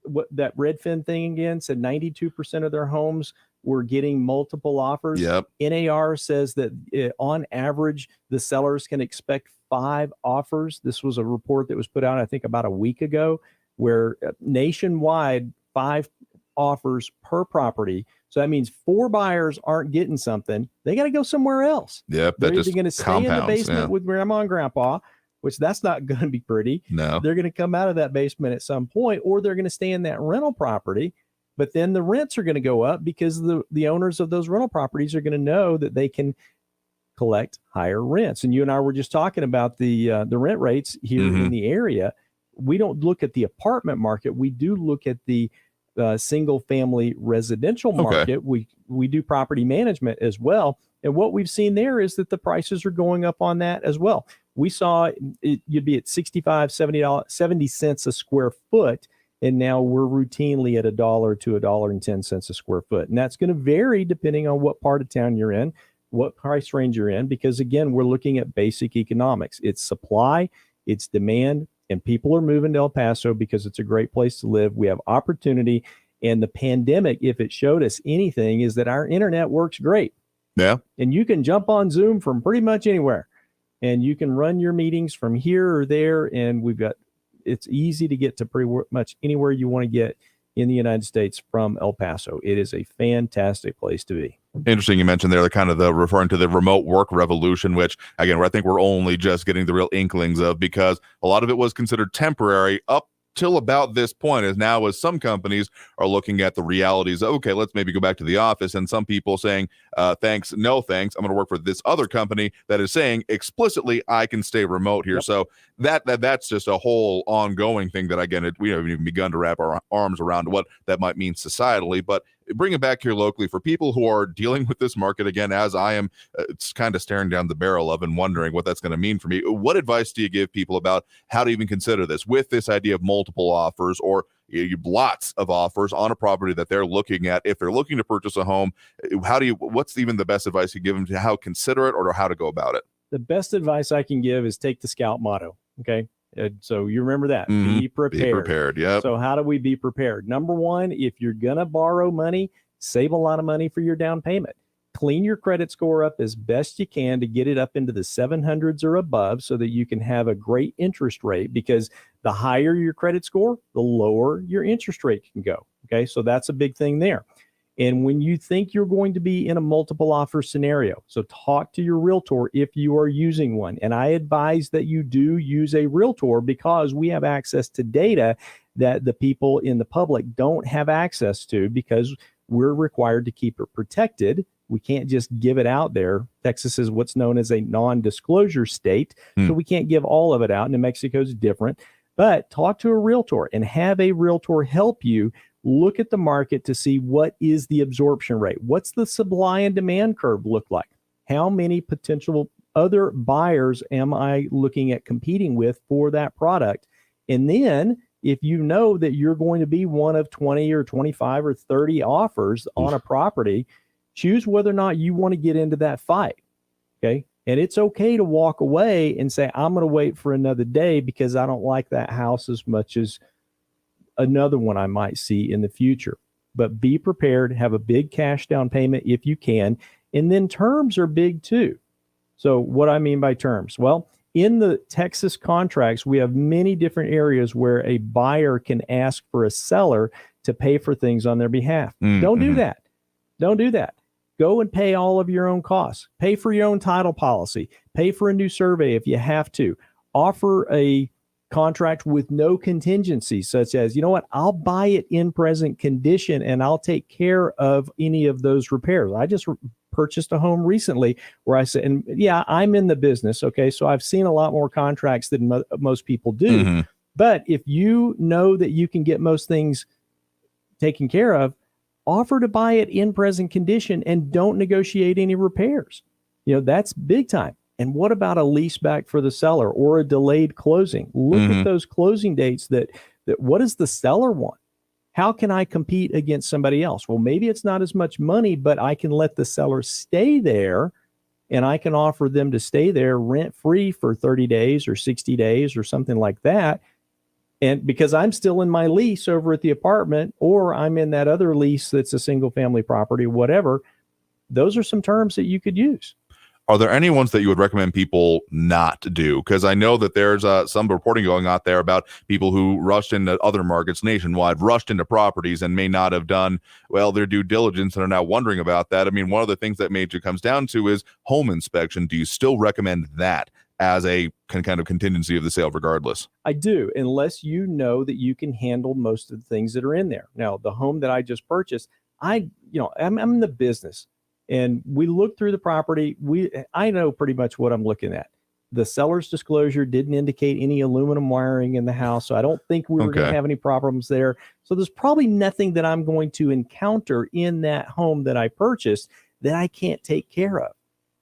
what that Redfin thing again said, 92% of their homes were getting multiple offers. Yep. NAR says that on average, the sellers can expect 5 offers. This was a report that was put out, I think, about a week ago, where nationwide 5 offers per property. So that means 4 buyers aren't getting something. They got to go somewhere else. Yep. They're either going to stay in the basement with grandma and grandpa, which that's not going to be pretty. No. They're going to come out of that basement at some point, or they're going to stay in that rental property. But then the rents are going to go up because the owners of those rental properties are going to know that they can collect higher rents. And you and I were just talking about the rent rates here in the area. We don't look at the apartment market. We do look at the single family residential market. Okay. We do property management as well. And what we've seen there is that the prices are going up on that as well. We saw you'd be at 65, $70 cents a square foot. And now we're routinely at $1 to $1.10 a square foot. And that's going to vary depending on what part of town you're in, what price range you're in, because again, we're looking at basic economics. It's supply, it's demand, and people are moving to El Paso because it's a great place to live. We have opportunity. And the pandemic, if it showed us anything, is that our internet works great. Yeah. And you can jump on Zoom from pretty much anywhere. And you can run your meetings from here or there. And it's easy to get to pretty much anywhere you want to get in the United States from El Paso. It is a fantastic place to be. Interesting you mentioned there referring to the remote work revolution, which again, I think we're only just getting the real inklings of, because a lot of it was considered temporary up till about this point, as now as some companies are looking at the realities of, okay, let's maybe go back to the office, and some people saying, thanks, no thanks, I'm going to work for this other company that is saying explicitly I can stay remote here. Yep. So that's just a whole ongoing thing that, again, we haven't even begun to wrap our arms around what that might mean societally. But bring it back here locally for people who are dealing with this market, again, as I am, it's kind of staring down the barrel of and wondering what that's going to mean for me. What advice do you give people about how to even consider this with this idea of multiple offers or lots of offers on a property that they're looking at? If they're looking to purchase a home, what's even the best advice you give them to how to consider it or how to go about it? The best advice I can give is take the Scout motto. Okay. So you remember that. Be prepared. Be prepared. Yeah. So how do we be prepared? Number one, if you're going to borrow money, Save a lot of money for your down payment. Clean your credit score up as best you can to get it up into the 700s or above so that you can have a great interest rate, because the higher your credit score, the lower your interest rate can go. Okay, so that's a big thing there. And when you think you're going to be in a multiple offer scenario, so talk to your realtor if you are using one. And I advise that you do use a realtor, because we have access to data that the people in the public don't have access to, because we're required to keep it protected. We can't just give it out there. Texas is what's known as a non-disclosure state, so we can't give all of it out. New Mexico's different. But talk to a realtor and have a realtor help you look at the market to see what is the absorption rate. What's the supply and demand curve look like? How many potential other buyers am I looking at competing with for that product? And then if you know that you're going to be one of 20 or 25 or 30 offers on a property, choose whether or not you want to get into that fight. Okay. And it's okay to walk away and say, I'm going to wait for another day because I don't like that house as much as another one I might see in the future. But be prepared, have a big cash down payment if you can. And then terms are big too. So what I mean by terms? Well, in the Texas contracts, we have many different areas where a buyer can ask for a seller to pay for things on their behalf. Don't do that. Don't do that. Go and pay all of your own costs. Pay for your own title policy. Pay for a new survey if you have to. Offer a contract with no contingencies, such as, you know what, I'll buy it in present condition and I'll take care of any of those repairs. I just purchased a home recently where I said, and yeah, I'm in the business. Okay. So I've seen a lot more contracts than most people do. But if you know that you can get most things taken care of, offer to buy it in present condition and don't negotiate any repairs. You know, that's big time. And what about a lease back for the seller or a delayed closing? Look at those closing dates that what does the seller want? How can I compete against somebody else? Well, maybe it's not as much money, but I can let the seller stay there and I can offer them to stay there rent free for 30 days or 60 days or something like that. And because I'm still in my lease over at the apartment, or I'm in that other lease that's a single family property, whatever, those are some terms that you could use. Are there any ones that you would recommend people not do? Because I know that there's some reporting going out there about people who rushed into other markets nationwide, rushed into properties and may not have done, well, their due diligence and are now wondering about that. I mean, one of the things that major comes down to is home inspection. Do you still recommend that as a kind of contingency of the sale regardless? I do, unless you know that you can handle most of the things that are in there. Now, the home that I just purchased, I'm in the business. And we looked through the property. I know pretty much what I'm looking at. The seller's disclosure didn't indicate any aluminum wiring in the house, so I don't think we were going to have any problems there. So there's probably nothing that I'm going to encounter in that home that I purchased that I can't take care of.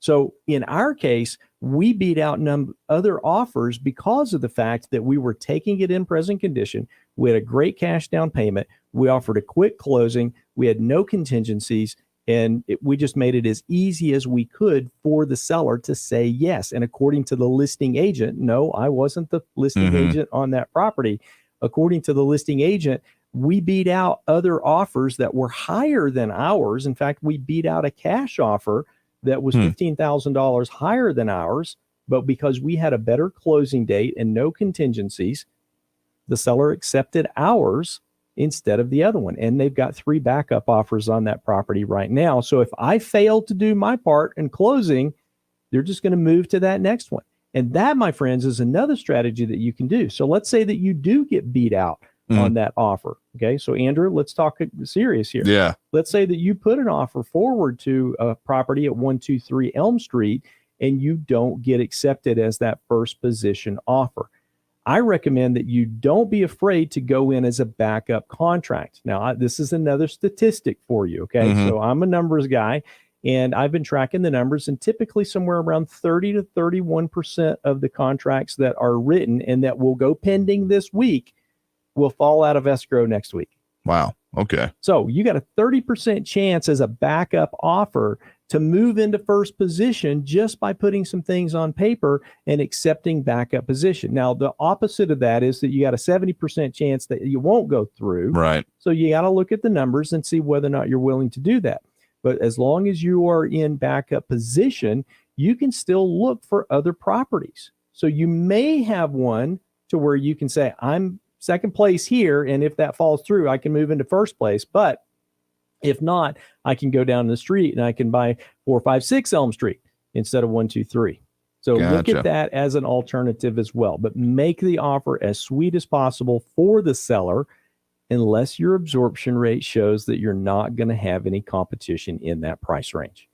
So in our case, we beat out other offers because of the fact that we were taking it in present condition. We had a great cash down payment. We offered a quick closing. We had no contingencies. And we just made it as easy as we could for the seller to say yes. And according to the listing agent, no, I wasn't the listing agent on that property. According to the listing agent, we beat out other offers that were higher than ours. In fact, we beat out a cash offer that was $15,000 higher than ours. But because we had a better closing date and no contingencies, the seller accepted ours instead of the other one. And they've got 3 backup offers on that property right now. So if I fail to do my part in closing, they're just going to move to that next one. And that, my friends, is another strategy that you can do. So let's say that you do get beat out on that offer. Okay. So Andrew, let's talk serious here. Yeah. Let's say that you put an offer forward to a property at 123 Elm Street and you don't get accepted as that first position offer. I recommend that you don't be afraid to go in as a backup contract. Now, this is another statistic for you, okay? So I'm a numbers guy, and I've been tracking the numbers, and typically somewhere around 30 to 31% of the contracts that are written and that will go pending this week will fall out of escrow next week. Wow. Okay. So you got a 30% chance as a backup offer to move into first position just by putting some things on paper and accepting backup position. Now, the opposite of that is that you got a 70% chance that you won't go through. Right. So you got to look at the numbers and see whether or not you're willing to do that. But as long as you are in backup position, you can still look for other properties. So you may have one to where you can say, I'm second place here, and if that falls through, I can move into first place. But if not, I can go down the street and I can buy 456 Elm Street instead of 123. So look Gotcha. at that as an alternative as well. But make the offer as sweet as possible for the seller, unless your absorption rate shows that you're not going to have any competition in that price range.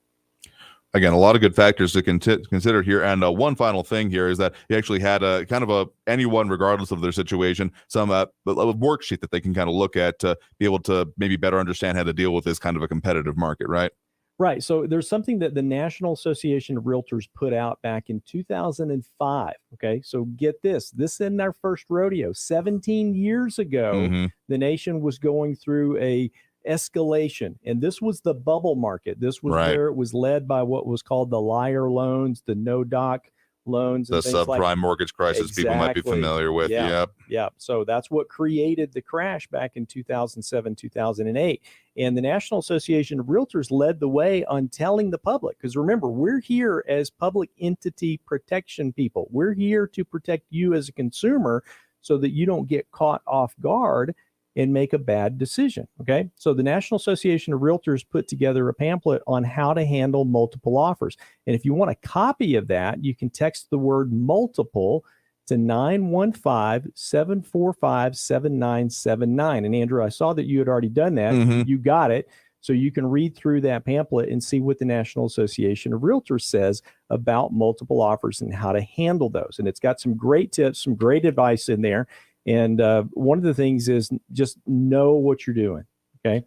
Again, a lot of good factors to consider here. And one final thing here is that you actually had a kind of anyone, regardless of their situation, some a worksheet that they can kind of look at to be able to maybe better understand how to deal with this kind of a competitive market, right? Right. So there's something that the National Association of Realtors put out back in 2005. Okay. So get this. This in their first rodeo. 17 years ago, the nation was going through a escalation, and this was the bubble market. This was where it was led by what was called the liar loans, the no doc loans, and the subprime mortgage crisis people might be familiar with. Yep. So that's what created the crash back in 2007, 2008. And the National Association of Realtors led the way on telling the public, because remember, we're here as public entity protection people. We're here to protect you as a consumer so that you don't get caught off guard and make a bad decision. Okay. So the National Association of Realtors put together a pamphlet on how to handle multiple offers. And if you want a copy of that, you can text the word multiple to 915-745-7979. And Andrew, I saw that you had already done that. You got it. So you can read through that pamphlet and see what the National Association of Realtors says about multiple offers and how to handle those. And it's got some great tips, some great advice in there. And one of the things is just know what you're doing. Okay.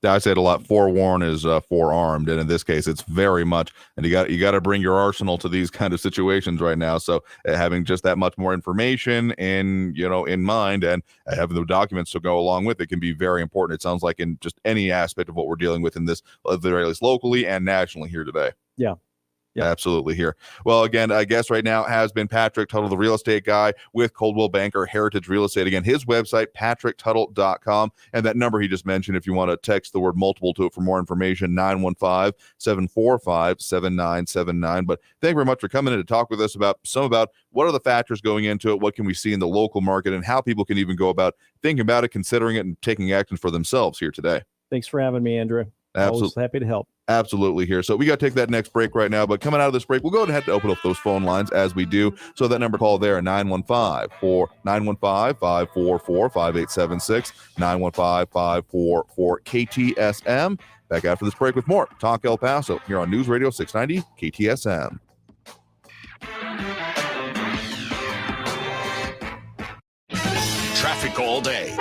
I said a lot. Forewarned is forearmed, and in this case, it's very much. And you got to bring your arsenal to these kind of situations right now. So having just that much more information in mind, and having the documents to go along with it can be very important. It sounds like in just any aspect of what we're dealing with in this, at the very least locally and nationally here today. Yeah. Absolutely here. Well, again, I guess right now has been Patrick Tuttle, the real estate guy with Coldwell Banker Heritage Real Estate. Again, his website, patricktuttle.com. And that number he just mentioned, if you want to text the word multiple to it for more information, 915-745-7979. But thank you very much for coming in to talk with us about what are the factors going into it, what can we see in the local market, and how people can even go about thinking about it, considering it, and taking action for themselves here today. Thanks for having me, Andrew. Absolutely. Always happy to help. Absolutely here. So we got to take that next break right now. But coming out of this break, we'll go ahead and open up those phone lines as we do. So that number call there, 915-544-5876, 915-544-KTSM. Back after this break with more Talk El Paso here on News Radio 690 KTSM. Traffic all day.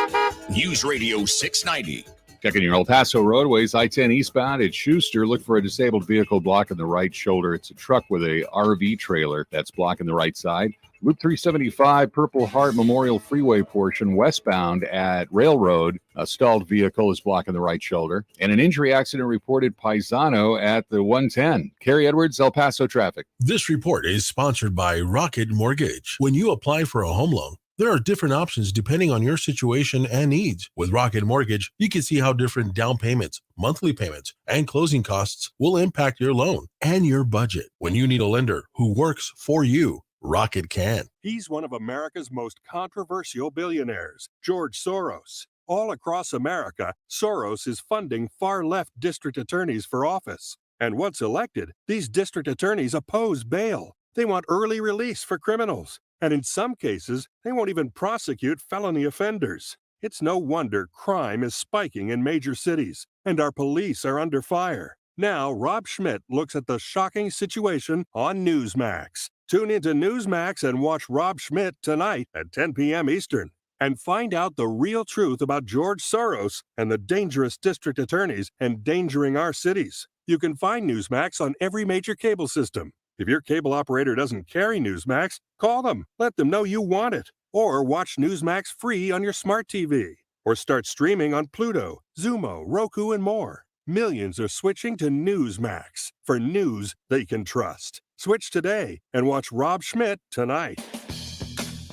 News Radio 690. Checking your El Paso roadways, I-10 eastbound at Schuster. Look for a disabled vehicle blocking the right shoulder. It's a truck with a RV trailer that's blocking the right side. Loop 375, Purple Heart Memorial Freeway portion westbound at Railroad. A stalled vehicle is blocking the right shoulder. And an injury accident reported Paisano at the 110. Kerry Edwards, El Paso traffic. This report is sponsored by Rocket Mortgage. When you apply for a home loan, there are different options depending on your situation and needs. With Rocket Mortgage, you can see how different down payments, monthly payments, and closing costs will impact your loan and your budget. When you need a lender who works for you, Rocket can. He's one of America's most controversial billionaires, George Soros. All across America, Soros is funding far-left district attorneys for office. And once elected, these district attorneys oppose bail. They want early release for criminals. And in some cases, they won't even prosecute felony offenders. It's no wonder crime is spiking in major cities, and our police are under fire. Now, Rob Schmidt looks at the shocking situation on Newsmax. Tune into Newsmax and watch Rob Schmidt tonight at 10 p.m. Eastern. And find out the real truth about George Soros and the dangerous district attorneys endangering our cities. You can find Newsmax on every major cable system. If your cable operator doesn't carry Newsmax, call them. Let them know you want it. Or watch Newsmax free on your smart TV. Or start streaming on Pluto, Zumo, Roku, and more. millions are switching to Newsmax for news they can trust. Switch today and watch Rob Schmidt tonight.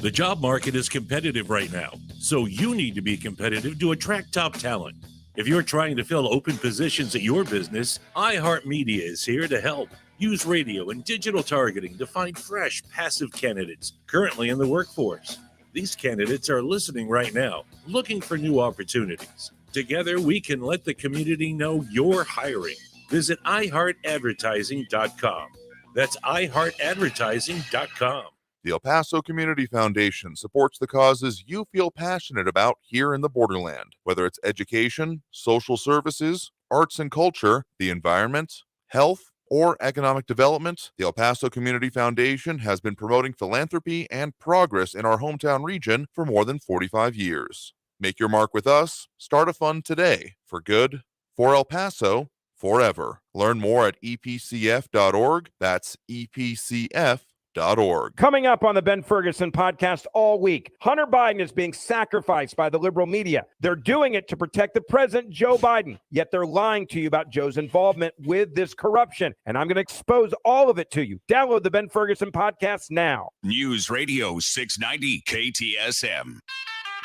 The job market is competitive right now, so you need to be competitive to attract top talent. If you're trying to fill open positions at your business, iHeartMedia is here to help. Use radio and digital targeting to find fresh, passive candidates currently in the workforce. These candidates are listening right now, looking for new opportunities. Together, we can let the community know you're hiring. Visit iHeartAdvertising.com. That's iHeartAdvertising.com. The El Paso Community Foundation supports the causes you feel passionate about here in the Borderland, whether it's education, social services, arts and culture, the environment, health, or economic development. The El Paso Community Foundation has been promoting philanthropy and progress in our hometown region for more than 45 years. Make your mark with us. Start a fund today for good, for El Paso, forever. Learn more at epcf.org. That's epcf.org. Coming up on the Ben Ferguson podcast all week, Hunter Biden is being sacrificed by the liberal media. They're doing it to protect the president, Joe Biden, yet they're lying to you about Joe's involvement with this corruption. And I'm going to expose all of it to you. Download the Ben Ferguson podcast now. News Radio 690 KTSM.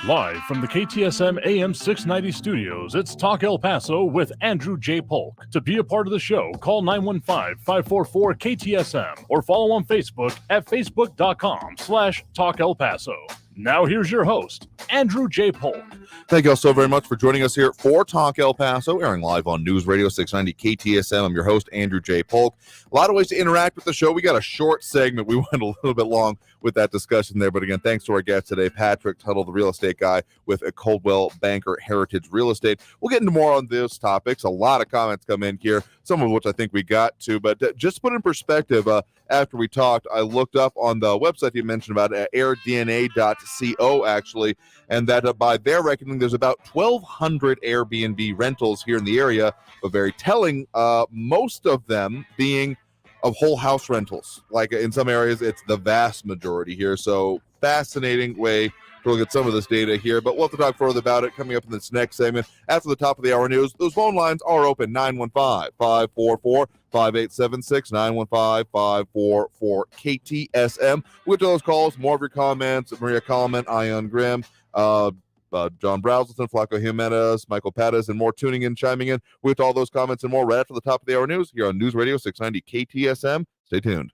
Live from the KTSM AM 690 studios, it's Talk El Paso with Andrew J. Polk. To be a part of the show, call 915-544-KTSM or follow on Facebook at facebook.com/Talk El Paso. Now here's your host, Andrew J. Polk. Thank you all so very much for joining us here for Talk El Paso, airing live on News Radio 690 KTSM. I'm your host, Andrew J. Polk. A lot of ways to interact with the show. We got a short segment. We went a little bit long with that discussion there. But again, thanks to our guest today, Patrick Tuttle, the real estate guy with a Coldwell Banker Heritage Real Estate. We'll get into more on those topics. A lot of comments come in here, some of which I think we got to. But just to put in perspective, after we talked, I looked up on the website you mentioned about airdna.co, actually, and that by their reckoning, there's about 1,200 Airbnb rentals here in the area, but very telling, most of them being of whole house rentals. Like in some areas, it's the vast majority here. So fascinating way to look at some of this data here, but we'll have to talk further about it coming up in this next segment. After the top of the hour news, those phone lines are open, 915-544-5876, 915-544-KTSM. We'll get to those calls, more of your comments, Maria Kalman, Ion Grimm, John Brazelton, Flaco Jimenez, Michael Pattis, and more tuning in, chiming in with all those comments and more right after the top of the hour news here on News Radio 690 KTSM. Stay tuned.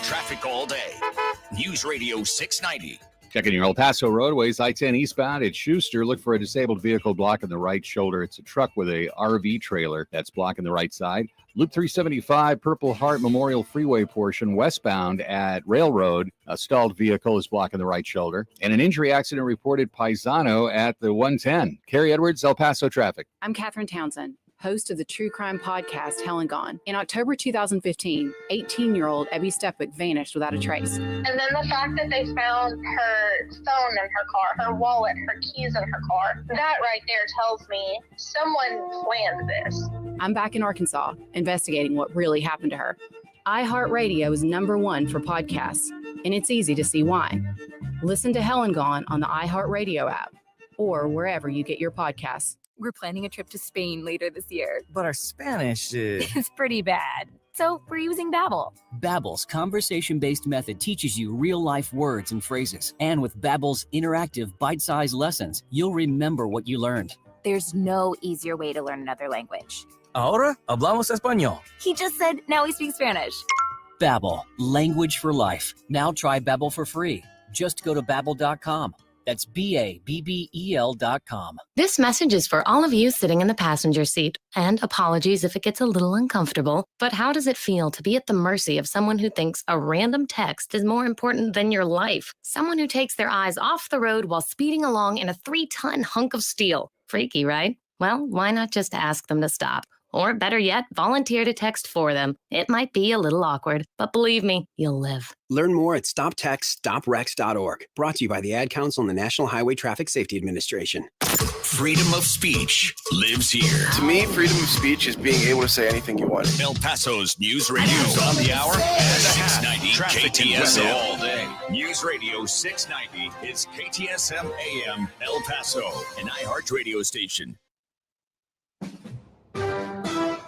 Traffic all day. News Radio 690. Checking your El Paso roadways, I-10 eastbound at Schuster. Look for a disabled vehicle blocking the right shoulder. It's a truck with a RV trailer that's blocking the right side. Loop 375, Purple Heart Memorial Freeway portion westbound at Railroad. A stalled vehicle is blocking the right shoulder. And an injury accident reported Paisano at the 110. Carrie Edwards, El Paso traffic. I'm Katherine Townsend, host of the true crime podcast Hell and Gone. In October 2015, 18-year-old Ebby Stepwick vanished without a trace. And then the fact that they found her phone in her car, her wallet, her keys in her car, that right there tells me someone planned this. I'm back in Arkansas, investigating what really happened to her. iHeartRadio is #1 for podcasts, and it's easy to see why. Listen to Hell and Gone on the iHeartRadio app or wherever you get your podcasts. We're planning a trip to Spain later this year. But our Spanish is pretty bad. So we're using Babbel. Babbel's conversation-based method teaches you real-life words and phrases. And with Babbel's interactive, bite-sized lessons, you'll remember what you learned. There's no easier way to learn another language. Ahora hablamos español. He just said, now we speak Spanish. Babbel, language for life. Now try Babbel for free. Just go to Babbel.com. That's BABBEL.com. This message is for all of you sitting in the passenger seat. And apologies if it gets a little uncomfortable, but how does it feel to be at the mercy of someone who thinks a random text is more important than your life? Someone who takes their eyes off the road while speeding along in a 3-ton hunk of steel. Freaky, right? Well, why not just ask them to stop? Or better yet, volunteer to text for them. It might be a little awkward, but believe me, you'll live. Learn more at stoptextstoprex.org. Brought to you by the Ad Council and the National Highway Traffic Safety Administration. Freedom of speech lives here. To me, freedom of speech is being able to say anything you want. El Paso's News Radio on the hour and 690 KTSM all day. News Radio 690 is KTSM AM El Paso, an iHeart radio station.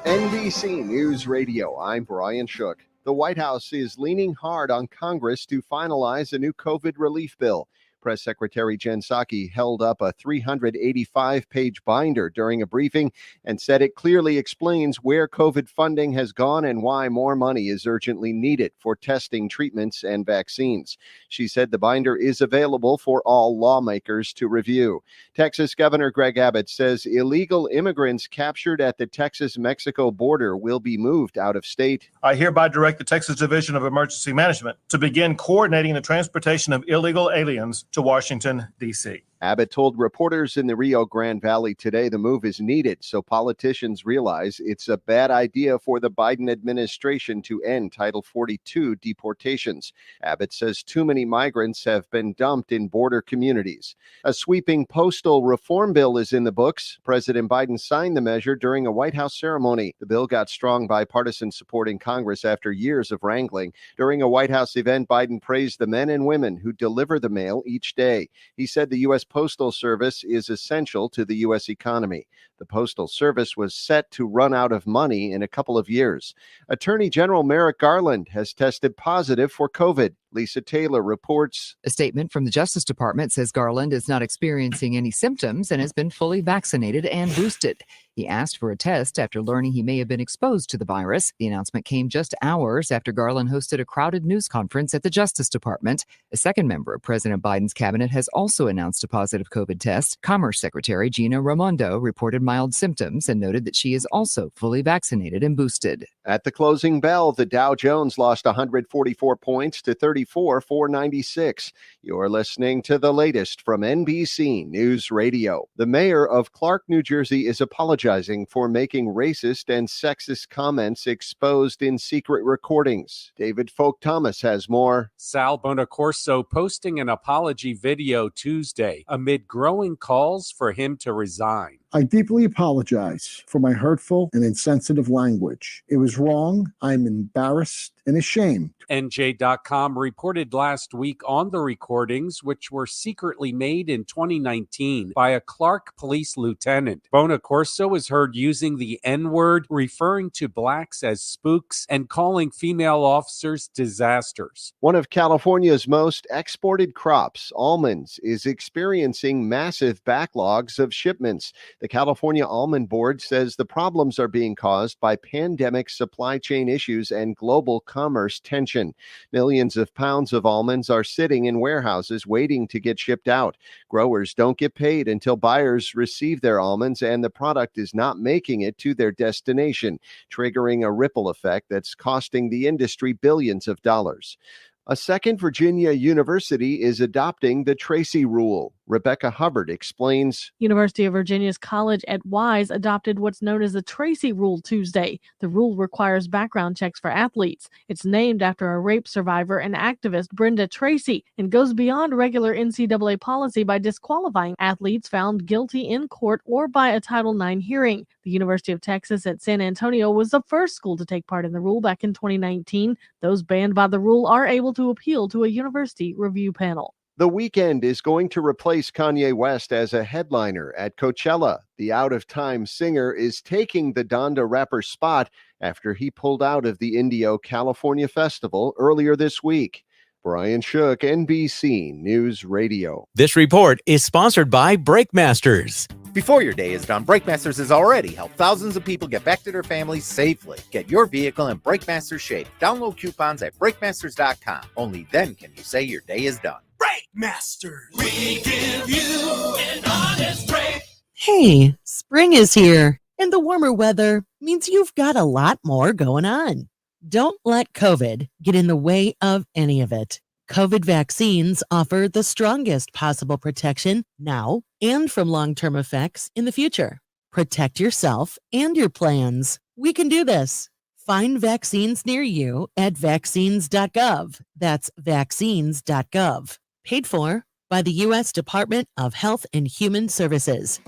NBC News Radio, I'm Brian Shook. The White House is leaning hard on Congress to finalize a new COVID relief bill. Press Secretary Jen Psaki held up a 385-page binder during a briefing and said it clearly explains where COVID funding has gone and why more money is urgently needed for testing, treatments, and vaccines. She said the binder is available for all lawmakers to review. Texas Governor Greg Abbott says illegal immigrants captured at the Texas-Mexico border will be moved out of state. I hereby direct the Texas Division of Emergency Management to begin coordinating the transportation of illegal aliens to Washington, D.C. Abbott told reporters in the Rio Grande Valley today the move is needed so politicians realize it's a bad idea for the Biden administration to end Title 42 deportations. Abbott says too many migrants have been dumped in border communities. A sweeping postal reform bill is in the books. President Biden signed the measure during a White House ceremony. The bill got strong bipartisan support in Congress after years of wrangling. During a White House event, Biden praised the men and women who deliver the mail each day. He said the U.S. Postal Service is essential to the U.S. economy. The Postal Service was set to run out of money in a couple of years. Attorney General Merrick Garland has tested positive for COVID. Lisa Taylor reports. A statement from the Justice Department says Garland is not experiencing any symptoms and has been fully vaccinated and boosted. He asked for a test after learning he may have been exposed to the virus. The announcement came just hours after Garland hosted a crowded news conference at the Justice Department. A second member of President Biden's cabinet has also announced a positive COVID test. Commerce Secretary Gina Raimondo reported mild symptoms and noted that she is also fully vaccinated and boosted. At the closing bell, the Dow Jones lost 144 points to 34,496. You're listening to the latest from NBC News Radio. The mayor of Clark, New Jersey is apologizing for making racist and sexist comments exposed in secret recordings. David Folk Thomas has more. Sal Bonacorso posting an apology video Tuesday amid growing calls for him to resign. I deeply apologize for my hurtful and insensitive language. It was wrong. I'm embarrassed and ashamed. NJ.com reported last week on the recordings, which were secretly made in 2019 by a Clark police lieutenant. Bonacorso is heard using the N-word, referring to blacks as spooks and calling female officers disasters. One of California's most exported crops, almonds, is experiencing massive backlogs of shipments. The California Almond Board says the problems are being caused by pandemic supply chain issues and global commerce tension. Millions of pounds of almonds are sitting in warehouses waiting to get shipped out. Growers don't get paid until buyers receive their almonds, and the product is not making it to their destination, triggering a ripple effect that's costing the industry billions of dollars. A second Virginia university is adopting the Tracy Rule. Rebecca Hubbard explains. University of Virginia's College at Wise adopted what's known as the Tracy Rule Tuesday. The rule requires background checks for athletes. It's named after a rape survivor and activist, Brenda Tracy, and goes beyond regular NCAA policy by disqualifying athletes found guilty in court or by a Title IX hearing. The University of Texas at San Antonio was the first school to take part in the rule back in 2019. Those banned by the rule are able to appeal to a university review panel. The Weeknd is going to replace Kanye West as a headliner at Coachella. The out-of-time singer is taking the Donda rapper's spot after he pulled out of the Indio California Festival earlier this week. Brian Shook, NBC News Radio. This report is sponsored by Breakmasters. Before your day is done, Breakmasters has already helped thousands of people get back to their families safely. Get your vehicle in Breakmasters shape. Download coupons at breakmasters.com. Only then can you say your day is done. Breakmasters. We give you an honest break. Hey, spring is here, and the warmer weather means you've got a lot more going on. Don't let COVID get in the way of any of it. COVID vaccines offer the strongest possible protection now and from long-term effects in the future. Protect yourself and your plans. We can do this. Find vaccines near you at vaccines.gov. That's vaccines.gov. Paid for by the U.S. Department of Health and Human Services.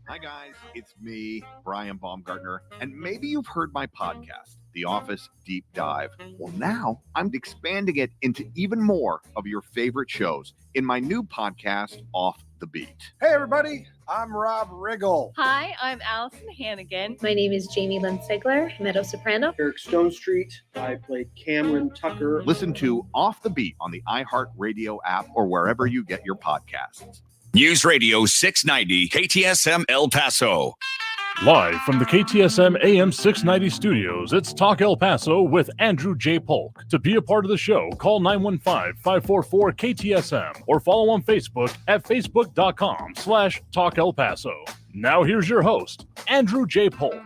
Hi, guys. It's me, Brian Baumgartner, and maybe you've heard my podcast, The Office Deep Dive. Well, now I'm expanding it into even more of your favorite shows in my new podcast, Off the Beat. Hey, everybody. I'm Rob Riggle. Hi, I'm Allison Hannigan. My name is Jamie Lynn Sigler, meadow soprano. Eric Stone Street. I played Cameron Tucker. Listen to Off the Beat on the iHeartRadio app or wherever you get your podcasts. News Radio 690 KTSM El Paso. Live from the KTSM AM 690 studios, it's Talk El Paso with Andrew J. Polk. To be a part of the show, call 915-544-KTSM or follow on Facebook at facebook.com/Talk El Paso. Now here's your host, Andrew J. Polk.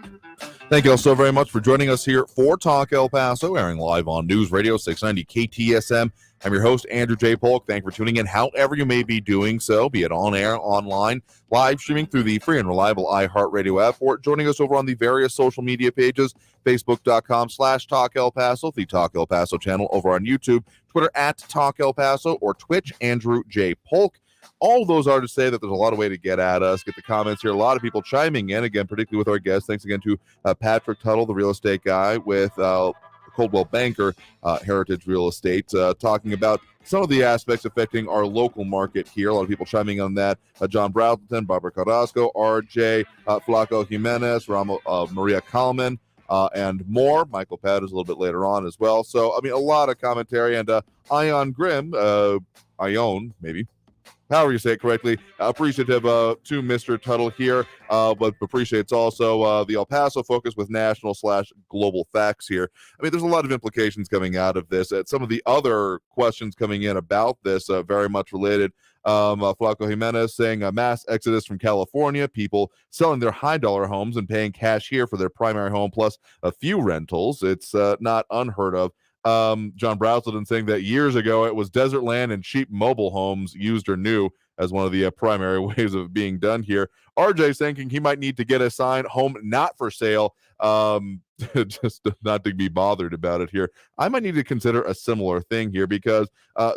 Thank you all so very much for joining us here for Talk El Paso, airing live on News Radio 690 KTSM. I'm your host, Andrew J. Polk. Thank you for tuning in, however you may be doing so, be it on air, online, live streaming through the free and reliable iHeartRadio app, or joining us over on the various social media pages, facebook.com/Talk El Paso, the Talk El Paso channel over on YouTube, Twitter at Talk El Paso, or Twitch, Andrew J. Polk. All of those are to say that there's a lot of way to get at us, get the comments here. A lot of people chiming in, again, particularly with our guests. Thanks again to Patrick Tuttle, the real estate guy with Coldwell Banker, Heritage Real Estate, talking about some of the aspects affecting our local market here. A lot of people chiming on that. John Brazelton, Barbara Carrasco, RJ, Flaco Jimenez, Maria Kalman, and more. Michael Pad is a little bit later on as well. So, I mean, a lot of commentary. And Ion Grimm, Ion, maybe, however you say it correctly, appreciative to Mr. Tuttle here, but appreciates also the El Paso focus with national/global facts here. I mean, there's a lot of implications coming out of this. Some of the other questions coming in about this very much related. Flaco Jimenez saying a mass exodus from California, people selling their high-dollar homes and paying cash here for their primary home plus a few rentals. It's not unheard of. John Brazelton saying that years ago it was desert land and cheap mobile homes, used or new, as one of the primary ways of being done here. RJ thinking he might need to get a sign, home not for sale, just not to be bothered about it here. I might need to consider a similar thing here because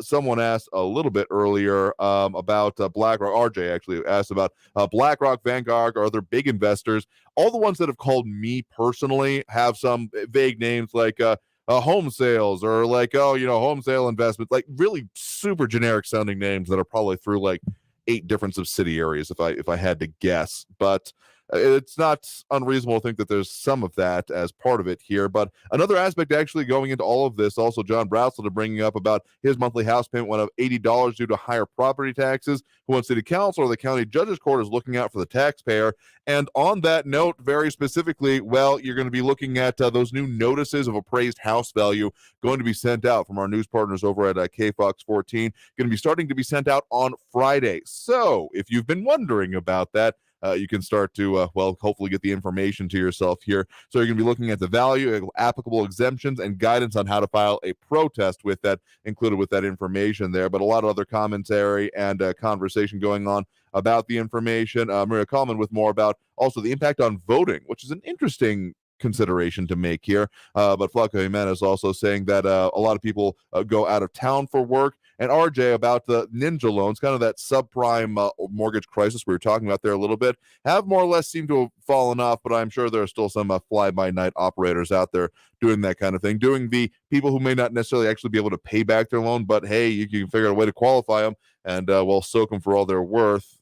someone asked a little bit earlier about BlackRock. RJ actually asked about BlackRock, Vanguard, or other big investors. All the ones that have called me personally have some vague names like home sales or like, home sale investments, like really super generic sounding names that are probably through like 8 different subsidiaries if I had to guess. But it's not unreasonable to think that there's some of that as part of it here. But another aspect actually going into all of this, also John Brazelton bringing up about his monthly house payment went up $80 due to higher property taxes. Who City Council or the County Judge's Court is looking out for the taxpayer. And on that note, very specifically, well, you're going to be looking at those new notices of appraised house value going to be sent out from our news partners over at KFOX 14. Going to be starting to be sent out on Friday. So if you've been wondering about that, you can start to, hopefully get the information to yourself here. So you're going to be looking at the value, applicable exemptions, and guidance on how to file a protest with that, included with that information there. But a lot of other commentary and conversation going on about the information. Maria Kalman with more about also the impact on voting, which is an interesting consideration to make here. But Flaco Jimenez also saying that a lot of people go out of town for work. And RJ about the ninja loans, kind of that subprime mortgage crisis we were talking about there a little bit, have more or less seemed to have fallen off, but I'm sure there are still some fly-by-night operators out there doing that kind of thing, doing the people who may not necessarily actually be able to pay back their loan, but hey, you can figure out a way to qualify them and soak them for all they're worth.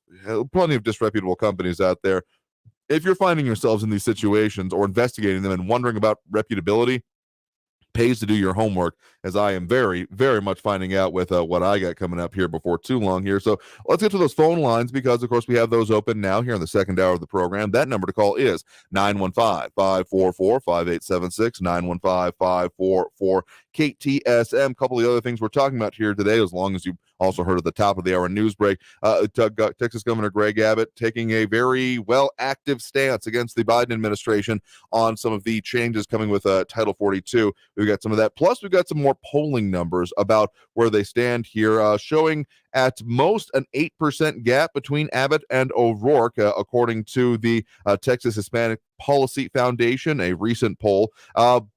Plenty of disreputable companies out there. If you're finding yourselves in these situations or investigating them and wondering about reputability, pays to do your homework, as I am very, very much finding out with what I got coming up here before too long here. So let's get to those phone lines because, of course, we have those open now here in the second hour of the program. That number to call is 915-544-5876, 915-544-KTSM. A couple of the other things we're talking about here today, as long as you also heard at the top of the hour news break, Texas Governor Greg Abbott taking a very active stance against the Biden administration on some of the changes coming with Title 42. We've got some of that. Plus, we've got some more polling numbers about where they stand here, showing at most an 8% gap between Abbott and O'Rourke, according to the Texas Hispanic Policy Foundation, a recent poll.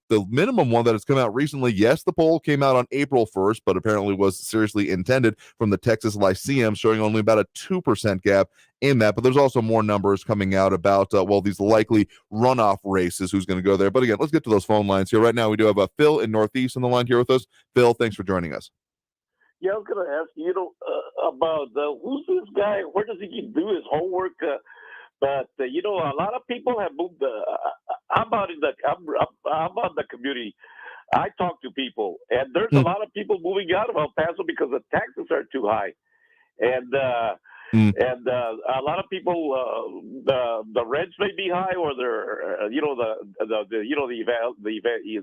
The minimum one that has come out recently, yes, the poll came out on April 1st, but apparently was seriously intended from the Texas Lyceum, showing only about a 2% gap in that. But there's also more numbers coming out about, these likely runoff races, who's going to go there. But again, let's get to those phone lines here. Right now, we do have Phil in Northeast on the line here with us. Phil, thanks for joining us. Yeah, I was going to ask you, about who's this guy? Where does he do his homework? But a lot of people have moved. I'm out in the community. I talk to people, and there's a lot of people moving out of El Paso because the taxes are too high, and a lot of people the rents may be high, or they're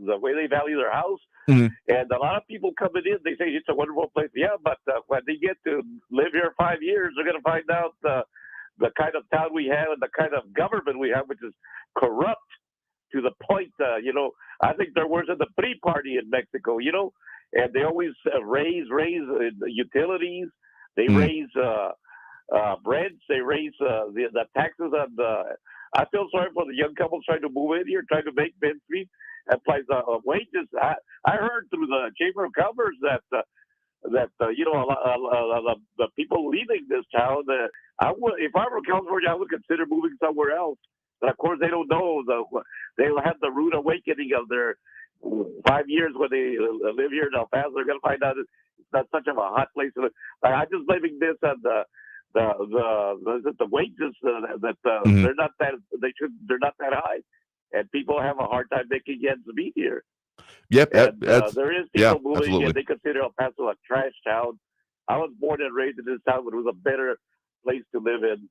the way they value their house. And a lot of people coming in, they say it's a wonderful place. Yeah, but when they get to live here 5 years, they're going to find out the kind of town we have and the kind of government we have, which is corrupt to the point. I think they're worse than the PRI party in Mexico. And they always raise utilities. They raise rents. They raise the taxes on the. I feel sorry for the young couples trying to move in here, trying to make Main Street and place wages. I heard through the Chamber of Commerce that the people leaving this town. If I were California, I would consider moving somewhere else. But of course, they don't know. They'll have the rude awakening of their 5 years when they live here in El Paso. They're going to find out it's not such of a hot place. I'm just blaming this on the wages they're not that high, and people have a hard time making ends meet here. Yep, there is people moving, absolutely. and they consider El Paso a trash town. I was born and raised in this town, but it was a better place to live in,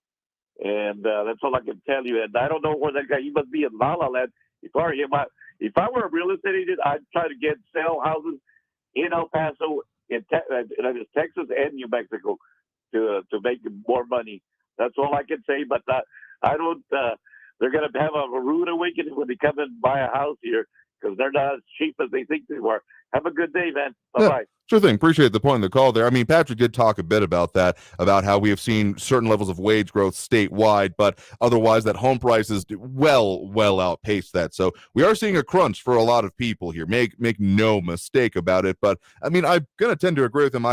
and that's all I can tell you. And I don't know where that guy. He must be in La La Land. If I were a real estate agent, I'd try to sell houses in El Paso, in Texas and New Mexico, to make more money. That's all I can say. But I don't. They're going to have a rude awakening when they come and buy a house here, because they're not as cheap as they think they were. Have a good day, man. Bye-bye. Yeah, sure thing. Appreciate the point in the call there. I mean, Patrick did talk a bit about that, about how we have seen certain levels of wage growth statewide, but otherwise that home prices well outpace that. So we are seeing a crunch for a lot of people here. Make no mistake about it. But I mean, I'm going to tend to agree with him.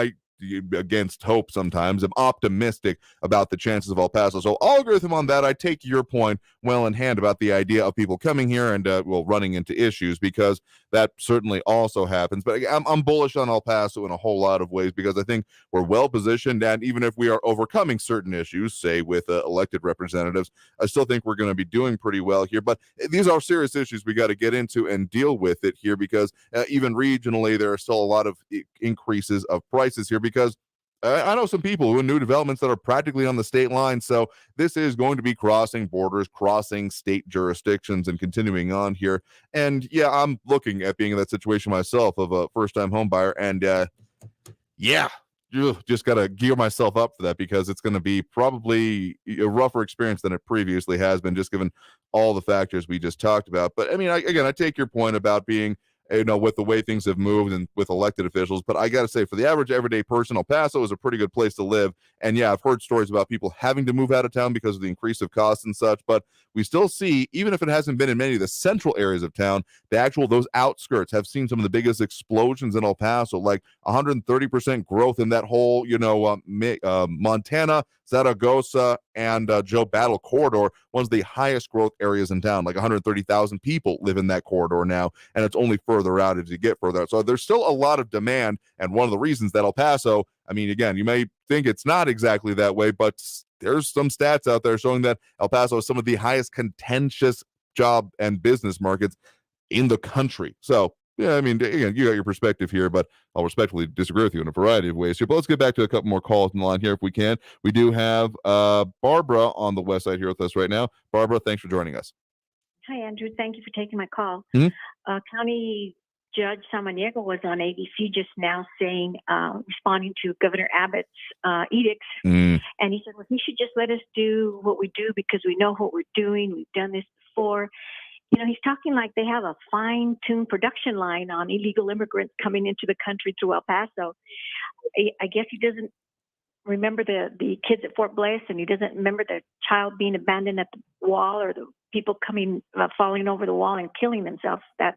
Against hope sometimes. I'm optimistic about the chances of El Paso. So I'll agree with him on that. I take your point well in hand about the idea of people coming here and running into issues, because that certainly also happens. But I'm bullish on El Paso in a whole lot of ways, because I think we're well positioned, and even if we are overcoming certain issues, say with elected representatives, I still think we're going to be doing pretty well here. But these are serious issues we got to get into and deal with it here, because even regionally there are still a lot of increases of prices here, because I know some people who are new developments that are practically on the state line. So this is going to be crossing borders, crossing state jurisdictions, and continuing on here. And yeah, I'm looking at being in that situation myself of a first-time home buyer. And you just got to gear myself up for that, because it's going to be probably a rougher experience than it previously has been, just given all the factors we just talked about. But I mean, I take your point about being, with the way things have moved and with elected officials. But I got to say, for the average everyday person, El Paso is a pretty good place to live. And yeah, I've heard stories about people having to move out of town because of the increase of costs and such. But we still see, even if it hasn't been in many of the central areas of town, those outskirts have seen some of the biggest explosions in El Paso, like 130% growth in that whole, Montana, Zaragoza, and Joe Battle corridor, one of the highest growth areas in town. Like 130,000 people live in that corridor now, and it's only further out as you get further out. So there's still a lot of demand, and one of the reasons that El Paso, I mean, again, you may think it's not exactly that way, but there's some stats out there showing that El Paso is some of the highest contentious job and business markets in the country. So yeah, I mean, again, you got your perspective here, but I'll respectfully disagree with you in a variety of ways here. But let's get back to a couple more calls in the line here if we can. We do have Barbara on the west side here with us right now. Barbara, thanks for joining us. Hi, Andrew. Thank you for taking my call. Mm-hmm. County Judge Samaniego was on ABC just now saying, responding to Governor Abbott's edicts. And he said, well, he should just let us do what we do because we know what we're doing. We've done this before. He's talking like they have a fine-tuned production line on illegal immigrants coming into the country through El Paso. I guess he doesn't remember the kids at Fort Bliss, and he doesn't remember the child being abandoned at the wall, or the people falling over the wall and killing themselves. That's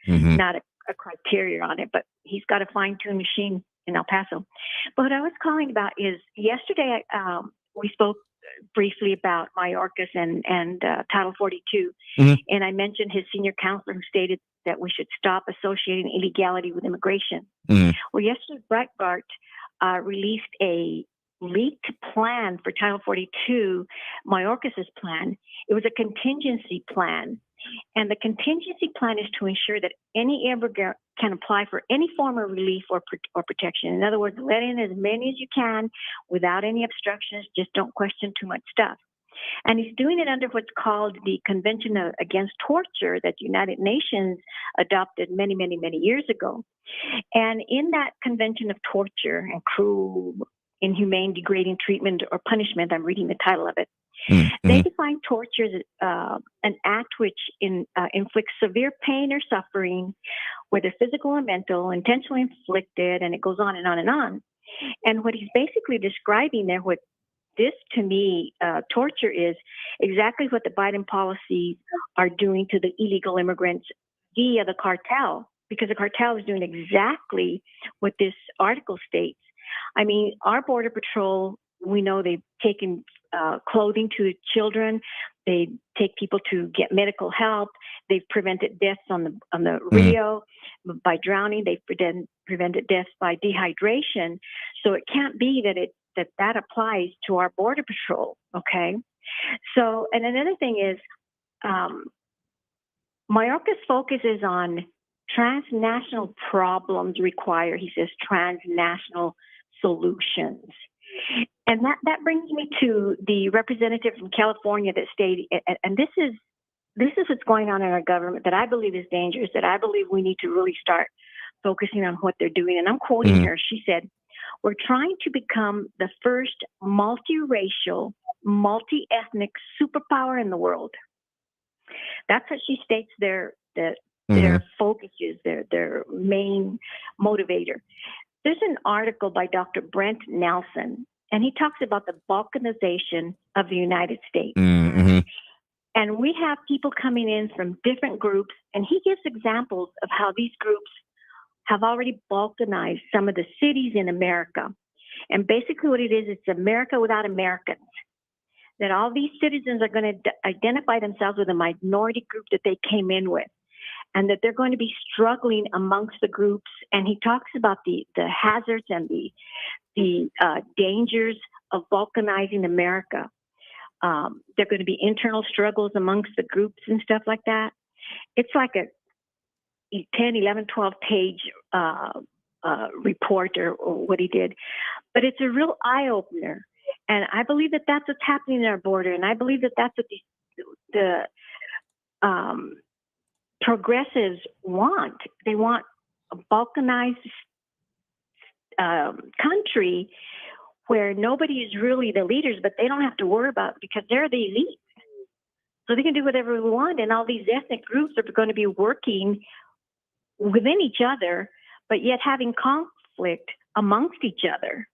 not a criteria on it, but he's got a fine-tuned machine in El Paso. But what I was calling about is yesterday we spoke briefly about Mayorkas and Title 42. And I mentioned his senior counselor who stated that we should stop associating illegality with immigration. Well, yesterday, Breitbart released a leaked plan for Title 42, Mayorkas' plan. It was a contingency plan. And the contingency plan is to ensure that any immigrant can apply for any form of relief or protection. In other words, let in as many as you can without any obstructions. Just don't question too much stuff. And he's doing it under what's called the Convention Against Torture that the United Nations adopted many, many, many years ago. And in that Convention of Torture and Cruel, Inhumane, Degrading Treatment or Punishment, I'm reading the title of it, they define torture as an act which inflicts severe pain or suffering, whether physical or mental, intentionally inflicted, and it goes on and on and on. And what he's basically describing there, what this, to me, torture is exactly what the Biden policies are doing to the illegal immigrants via the cartel, because the cartel is doing exactly what this article states. I mean, our Border Patrol, we know they've taken clothing to children. They take people to get medical help. They've prevented deaths on the Rio by drowning. They've prevented deaths by dehydration. So it can't be that applies to our Border Patrol, okay? So, and another thing is, Mayorkas focuses on transnational problems require, he says, transnational solutions. And that brings me to the representative from California that stated, and this is what's going on in our government that I believe is dangerous, that I believe we need to really start focusing on what they're doing. And I'm quoting her. She said, "We're trying to become the first multiracial, multi-ethnic superpower in the world." That's what she states their focus is, their main motivator. There's an article by Dr. Brent Nelson, and he talks about the balkanization of the United States. And we have people coming in from different groups, and he gives examples of how these groups have already balkanized some of the cities in America. And basically what it is, it's America without Americans. That all these citizens are going to identify themselves with a minority group that they came in with, and that they're going to be struggling amongst the groups. And he talks about the hazards and the dangers of balkanizing America. There are going to be internal struggles amongst the groups and stuff like that. It's like a 10, 11, 12-page report or what he did. But it's a real eye-opener. And I believe that that's what's happening in our border. And I believe that that's what the progressives want. They want a balkanized country where nobody is really the leaders, but they don't have to worry about it because they're the elite. So they can do whatever we want. And all these ethnic groups are going to be working within each other, but yet having conflict amongst each other.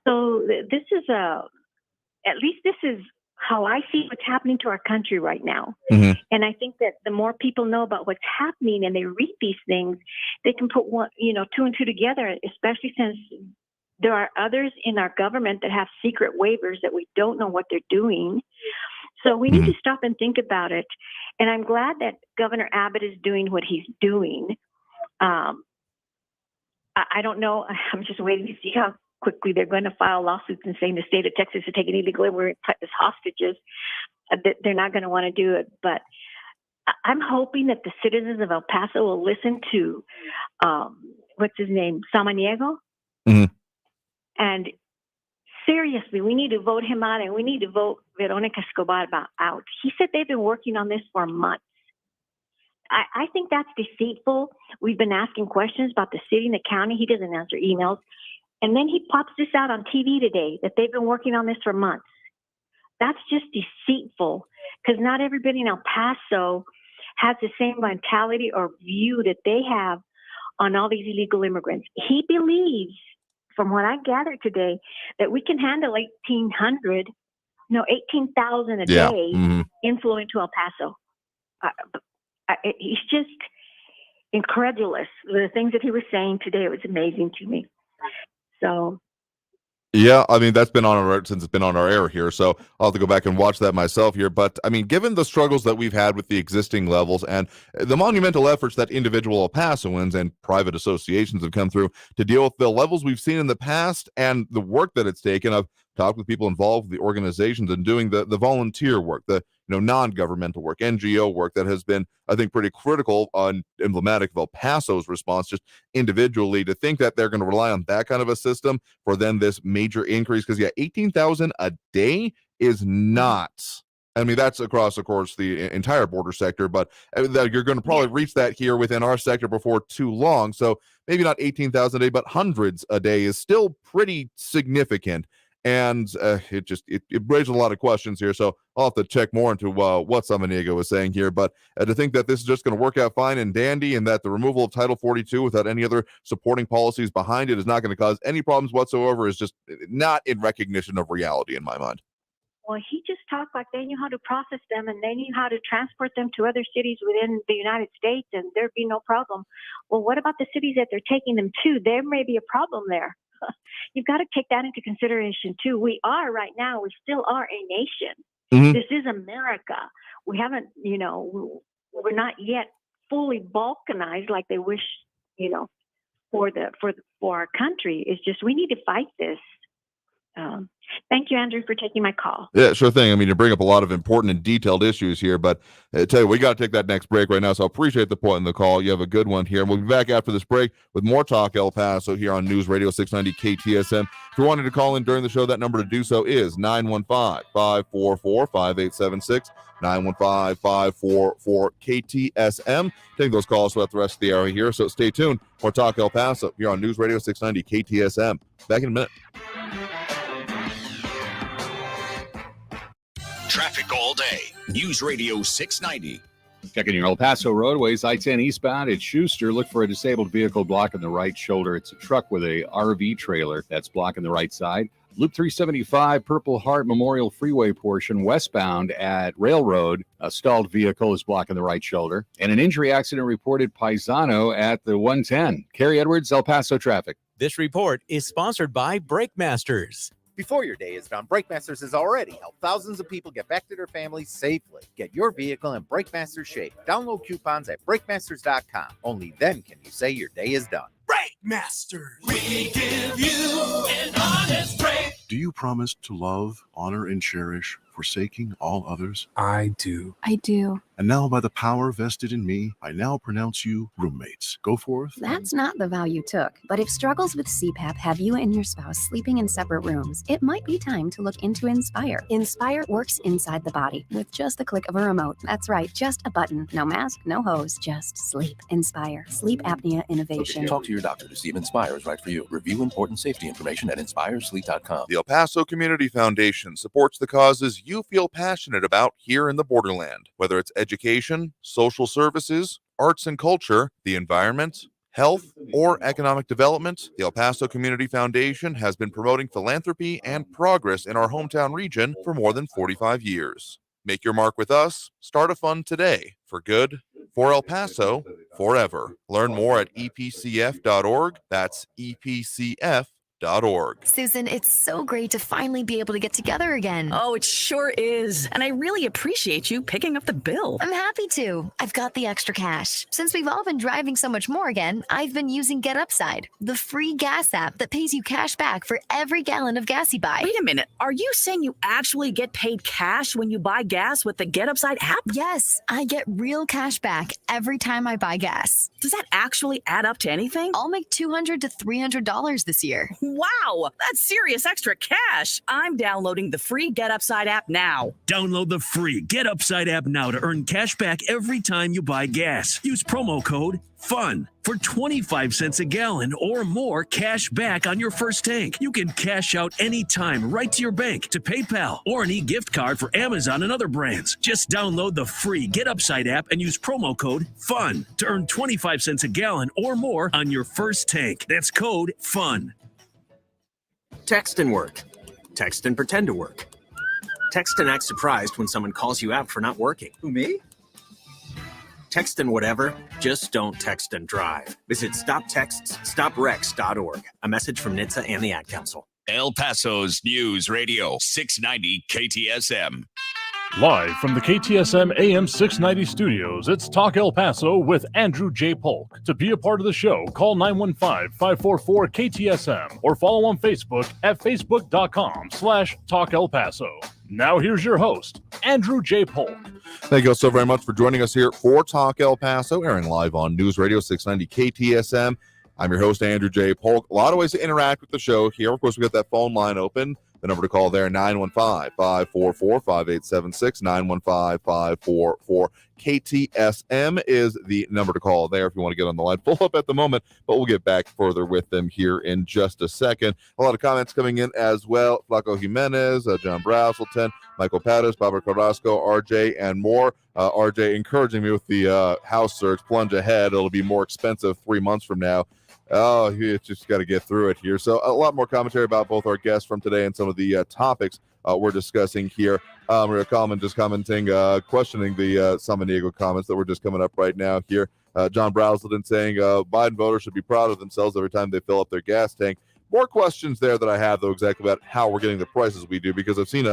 So this is at least this is how I see what's happening to our country right now. And I think that the more people know about what's happening and they read these things, they can put two and two together, especially since there are others in our government that have secret waivers that we don't know what they're doing. So we need to stop and think about it. And I'm glad that Governor Abbott is doing what he's doing. I don't know. I'm just waiting to see how quickly they're going to file lawsuits and saying the state of Texas is taking illegal immigrants as hostages. They're not going to want to do it. But I'm hoping that the citizens of El Paso will listen to, what's his name, Samaniego. And seriously, we need to vote him out, and we need to vote Veronica Escobar out. He said they've been working on this for months. I think that's deceitful. We've been asking questions about the city and the county. He doesn't answer emails. And then he pops this out on TV today that they've been working on this for months. That's just deceitful, because not everybody in El Paso has the same mentality or view that they have on all these illegal immigrants. He believes, from what I gathered today, that we can handle 18,000 a day inflow into El Paso. He's just incredulous. The things that he was saying today, it was amazing to me. So Yeah, I mean, that's been on our since it's been on our air here, so I'll have to go back and watch that myself here. But I mean, given the struggles that we've had with the existing levels and the monumental efforts that individual El Pasoans and private associations have come through to deal with the levels we've seen in the past and the work that it's taken, I've talked with people involved with the organizations and doing the volunteer work, the non-governmental work, NGO work that has been, I think, pretty critical on emblematic of El Paso's response, just individually, to think that they're going to rely on that kind of a system for then this major increase. Because 18,000 a day is not, I mean, that's across, of course, the entire border sector, but you're going to probably reach that here within our sector before too long. So maybe not 18,000 a day, but hundreds a day is still pretty significant. And it raises a lot of questions here, so I'll have to check more into what Samaniego was saying here. But to think that this is just going to work out fine and dandy, and that the removal of Title 42 without any other supporting policies behind it is not going to cause any problems whatsoever is just not in recognition of reality in my mind. Well, he just talked like they knew how to process them and they knew how to transport them to other cities within the United States and there'd be no problem. Well, what about the cities that they're taking them to? There may be a problem there. You've got to take that into consideration too. We still are a nation. Mm-hmm. This is America. We haven't, we're not yet fully balkanized like they wish, for our country. It's just, we need to fight this. Thank you, Andrew, for taking my call. Yeah, sure thing. I mean, you bring up a lot of important and detailed issues here, but I tell you, we got to take that next break right now, so I appreciate the point in the call. You have a good one here. We'll be back after this break with more Talk El Paso here on News Radio 690 KTSM. If you're wanting to call in during the show, that number to do so is 915-544-5876, 915-544-KTSM. Take those calls throughout the rest of the hour here, so stay tuned for Talk El Paso here on News Radio 690 KTSM. Back in a minute. Traffic all day. News Radio 690. Checking your El Paso roadways, I-10 eastbound at Schuster. Look for a disabled vehicle blocking the right shoulder. It's a truck with a RV trailer that's blocking the right side. Loop 375, Purple Heart Memorial Freeway portion westbound at Railroad. A stalled vehicle is blocking the right shoulder. And an injury accident reported Paisano at the 110. Carrie Edwards, El Paso traffic. This report is sponsored by Brake Masters. Before your day is done, Brake Masters has already helped thousands of people get back to their families safely. Get your vehicle in Brake Masters shape. Download coupons at brakemasters.com. Only then can you say your day is done. Brake Masters. We give you an honest break. Do you promise to love, honor, and cherish, forsaking all others? I do. I do. And now, by the power vested in me, I now pronounce you roommates. Go forth. That's not the vow you took. But if struggles with CPAP have you and your spouse sleeping in separate rooms, it might be time to look into Inspire. Inspire works inside the body with just the click of a remote. That's right, just a button. No mask, no hose, just sleep. Inspire. Sleep apnea innovation. Talk to your doctor to see if Inspire is right for you. Review important safety information at inspiresleep.com. The El Paso Community Foundation supports the causes you feel passionate about here in the Borderland, whether it's education, social services, arts and culture, the environment, health, or economic development. The El Paso Community Foundation has been promoting philanthropy and progress in our hometown region for more than 45 years. Make your mark with us. Start a fund today for good, for El Paso, forever. Learn more at epcf.org. That's epcf.org. Susan, it's so great to finally be able to get together again. Oh, it sure is. And I really appreciate you picking up the bill. I'm happy to. I've got the extra cash. Since we've all been driving so much more again, I've been using Get Upside, the free gas app that pays you cash back for every gallon of gas you buy. Wait a minute. Are you saying you actually get paid cash when you buy gas with the Get Upside app? Yes, I get real cash back every time I buy gas. Does that actually add up to anything? I'll make $200 to $300 this year. Wow, that's serious extra cash. I'm downloading the free Get Upside app now. Download the free Get Upside app now to earn cash back every time you buy gas. Use promo code FUN for 25 cents a gallon or more cash back on your first tank. You can cash out anytime right to your bank, to PayPal, or an e-gift card for Amazon and other brands. Just download the free Get Upside app and use promo code FUN to earn 25 cents a gallon or more on your first tank. That's code FUN. Text and work. Text and pretend to work. Text and act surprised when someone calls you out for not working. Who, me? Text and whatever, just don't text and drive. Visit stoptextsstopwrecks.org. A message from NHTSA and the Ad Council. El Paso's News Radio 690 KTSM. Live from the KTSM AM 690 studios, it's Talk El Paso with Andrew J. Polk. To be a part of the show, call 915-544-KTSM or follow on Facebook at facebook.com/Talk El Paso. Now here's your host, Andrew J. Polk. Thank you all so very much for joining us here for Talk El Paso, airing live on News Radio 690 KTSM. I'm your host, Andrew J. Polk. A lot of ways to interact with the show here. Of course, we got that phone line open. The number to call there, 915-544-5876, 915-544-KTSM is the number to call there if you want to get on the line. Full up at the moment, but we'll get back further with them here in just a second. A lot of comments coming in as well. Flaco Jimenez, John Brazelton, Michael Pattis, Barbara Carrasco, RJ, and more. RJ encouraging me with the house search. Plunge ahead. It'll be more expensive 3 months from now. Oh, you just got to get through it here. So a lot more commentary about both our guests from today and some of the topics we're discussing here. Maria Coleman just commenting, questioning the San Diego comments that were just coming up right now here. John Brazelton saying Biden voters should be proud of themselves every time they fill up their gas tank. More questions there that I have, though, exactly about how we're getting the prices we do, because I've seen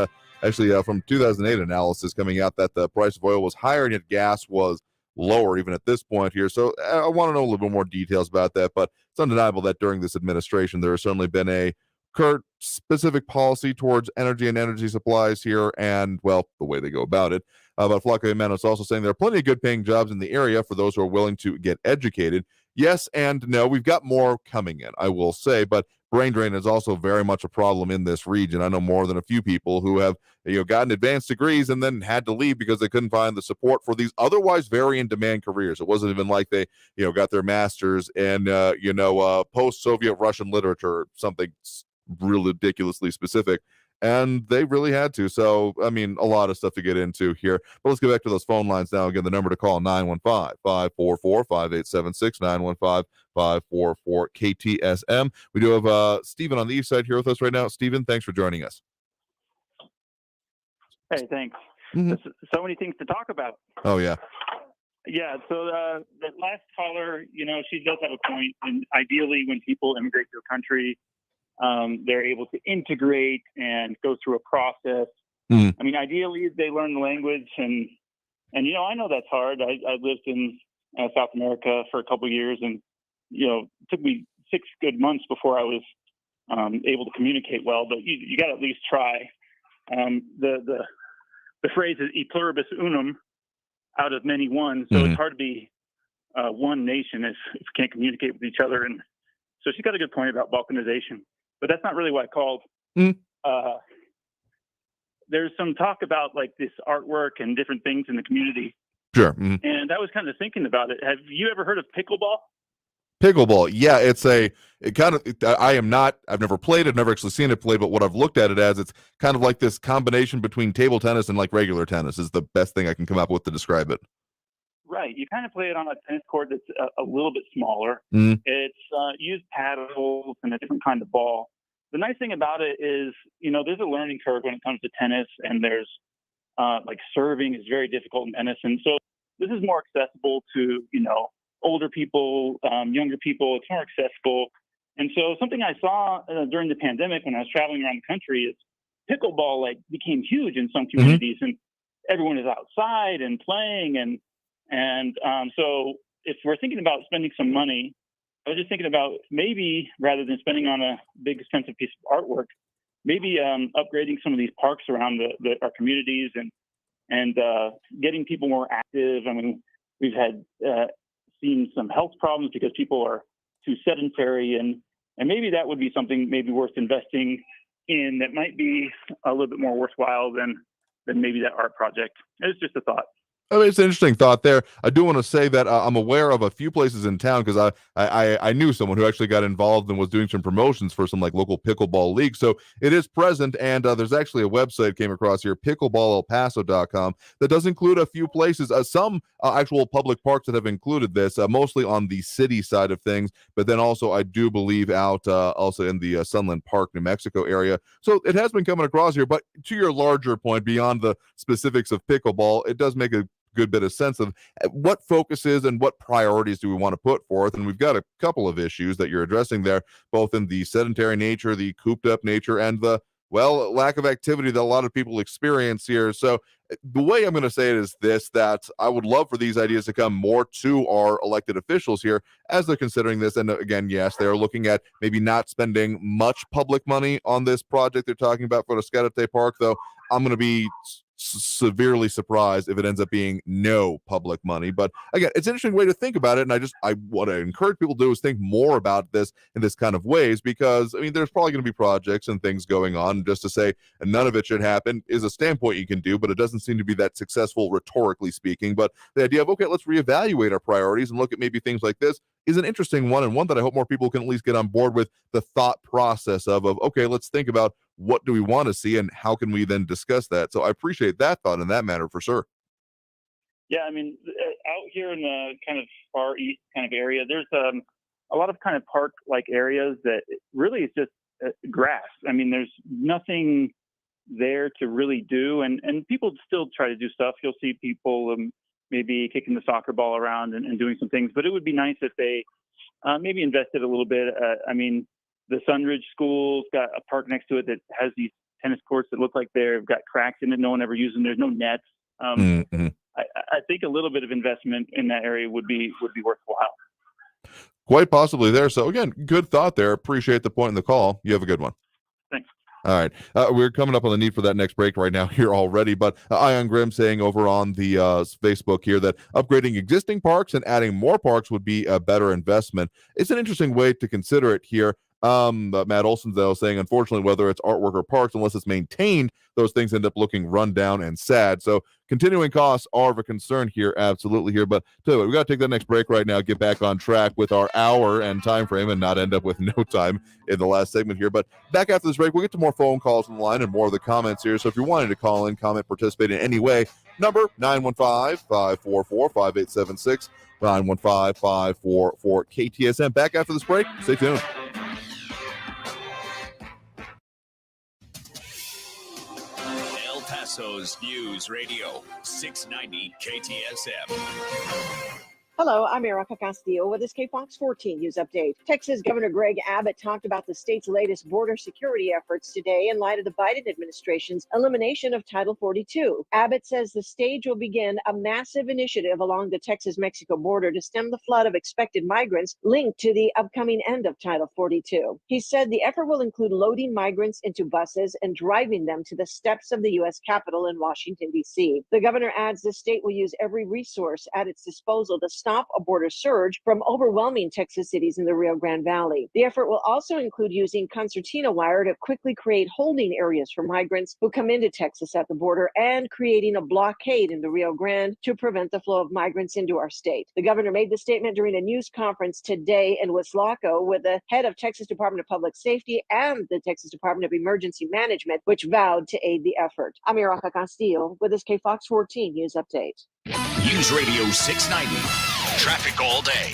from 2008 analysis coming out that the price of oil was higher and yet gas was lower even at this point here. So I want to know a little bit more details about that, but it's undeniable that during this administration there has certainly been a current specific policy towards energy and energy supplies here and, well, the way they go about it. But Flaco Jimenez also saying there are plenty of good paying jobs in the area for those who are willing to get educated. Yes and no. We've got more coming in, I will say, but brain drain is also very much a problem in this region. I know more than a few people who have gotten advanced degrees and then had to leave because they couldn't find the support for these otherwise very in-demand careers. It wasn't even like they got their masters in post-Soviet Russian literature or something really ridiculously specific. And they really had to. So, I mean, a lot of stuff to get into here. But let's get back to those phone lines now. Again, the number to call, 915-544-5876, 915-544-KTSM. We do have Stephen on the east side here with us right now. Stephen, thanks for joining us. Hey, thanks. So many things to talk about. Oh, yeah. Yeah, so the last caller, she does have a point. And ideally, when people immigrate to a country, they're able to integrate and go through a process. I mean, ideally, they learn the language, and I know that's hard. I lived in South America for a couple of years, and it took me 6 good months before I was able to communicate well. But you got to at least try. The phrase is "e pluribus unum," out of many one. So it's hard to be one nation if we can't communicate with each other. And so she's got a good point about balkanization. But that's not really why I called. There's some talk about like this artwork and different things in the community. Sure. And I was kind of thinking about it. Have you ever heard of pickleball? Pickleball. Yeah, I've never played it, never actually seen it played, but what I've looked at it as, it's kind of like this combination between table tennis and like regular tennis is the best thing I can come up with to describe it. Right. You kind of play it on a tennis court that's a little bit smaller. It's used paddles and a different kind of ball. The nice thing about it is, there's a learning curve when it comes to tennis, and there's like serving is very difficult in tennis. And so this is more accessible to, older people, younger people. It's more accessible. And so something I saw during the pandemic when I was traveling around the country is pickleball became huge in some communities, and everyone is outside and playing. And so if we're thinking about spending some money, I was just thinking about maybe rather than spending on a big expensive piece of artwork, maybe upgrading some of these parks around our communities and getting people more active. I mean, we've had seen some health problems because people are too sedentary, and maybe that would be something maybe worth investing in that might be a little bit more worthwhile than maybe that art project. It's just a thought. I mean, it's an interesting thought there. I do want to say that I'm aware of a few places in town because I knew someone who actually got involved and was doing some promotions for some like local pickleball leagues. So it is present, and there's actually a website came across here, pickleballelpaso.com, that does include a few places, some actual public parks that have included this, mostly on the city side of things, but then also I do believe out also in the Sunland Park, New Mexico area. So it has been coming across here, but to your larger point, beyond the specifics of pickleball, it does make a good bit of sense of what focuses and what priorities do we want to put forth. And we've got a couple of issues that you're addressing there, both in the sedentary nature, the cooped up nature, and the lack of activity that a lot of people experience here. So the way I'm going to say it is this, that I would love for these ideas to come more to our elected officials here as they're considering this. And again, yes, they're looking at maybe not spending much public money on this project they're talking about for the Scadate Park, though I'm going to be severely surprised if it ends up being no public money. But again, it's an interesting way to think about it, and I want to encourage people to do is think more about this in this kind of ways, because I mean there's probably going to be projects and things going on. Just to say none of it should happen is a standpoint you can do, but it doesn't seem to be that successful rhetorically speaking. But the idea of, okay, let's reevaluate our priorities and look at maybe things like this is an interesting one, and one that I hope more people can at least get on board with the thought process of okay, let's think about what do we want to see and how can we then discuss that. So I appreciate that thought in that matter for sure. Yeah, I mean, out here in the kind of far east kind of area, there's a lot of kind of park-like areas that really is just grass. I mean, there's nothing there to really do, and people still try to do stuff. You'll see people maybe kicking the soccer ball around and doing some things, but it would be nice if they maybe invested a little bit. I mean, the Sunridge School's got a park next to it that has these tennis courts that look like they've got cracks in it. No one ever uses them. There's no nets. I think a little bit of investment in that area would be worthwhile. Quite possibly there. So again, good thought there. Appreciate the point in the call. You have a good one. Thanks. All right. We're coming up on the need for that next break right now here already, but Ion Grimm saying over on the Facebook here that upgrading existing parks and adding more parks would be a better investment. It's an interesting way to consider it here. Matt Olson though saying, unfortunately, whether it's artwork or parks, unless it's maintained, those things end up looking run down and sad. So continuing costs are of a concern here, absolutely here. But tell you what, we got to take that next break right now, get back on track with our hour and time frame, and not end up with no time in the last segment here. But back after this break, we'll get to more phone calls on the line and more of the comments here. So if you're wanting to call in, comment, participate in any way, number 915-544-5876, 915-544-KTSM. Back after this break. Stay tuned. El Paso's News Radio 690 KTSM. Hello, I'm Erica Castillo with this KFOX 14 News Update. Texas Governor Greg Abbott talked about the state's latest border security efforts today in light of the Biden administration's elimination of Title 42. Abbott says the state will begin a massive initiative along the Texas-Mexico border to stem the flood of expected migrants linked to the upcoming end of Title 42. He said the effort will include loading migrants into buses and driving them to the steps of the U.S. Capitol in Washington, D.C. The governor adds the state will use every resource at its disposal to stop a border surge from overwhelming Texas cities in the Rio Grande Valley. The effort will also include using concertina wire to quickly create holding areas for migrants who come into Texas at the border and creating a blockade in the Rio Grande to prevent the flow of migrants into our state. The governor made the statement during a news conference today in Wislaco with the head of Texas Department of Public Safety and the Texas Department of Emergency Management, which vowed to aid the effort. I'm Erica Castillo with this KFOX 14 News Update. News Radio 690. Traffic all day.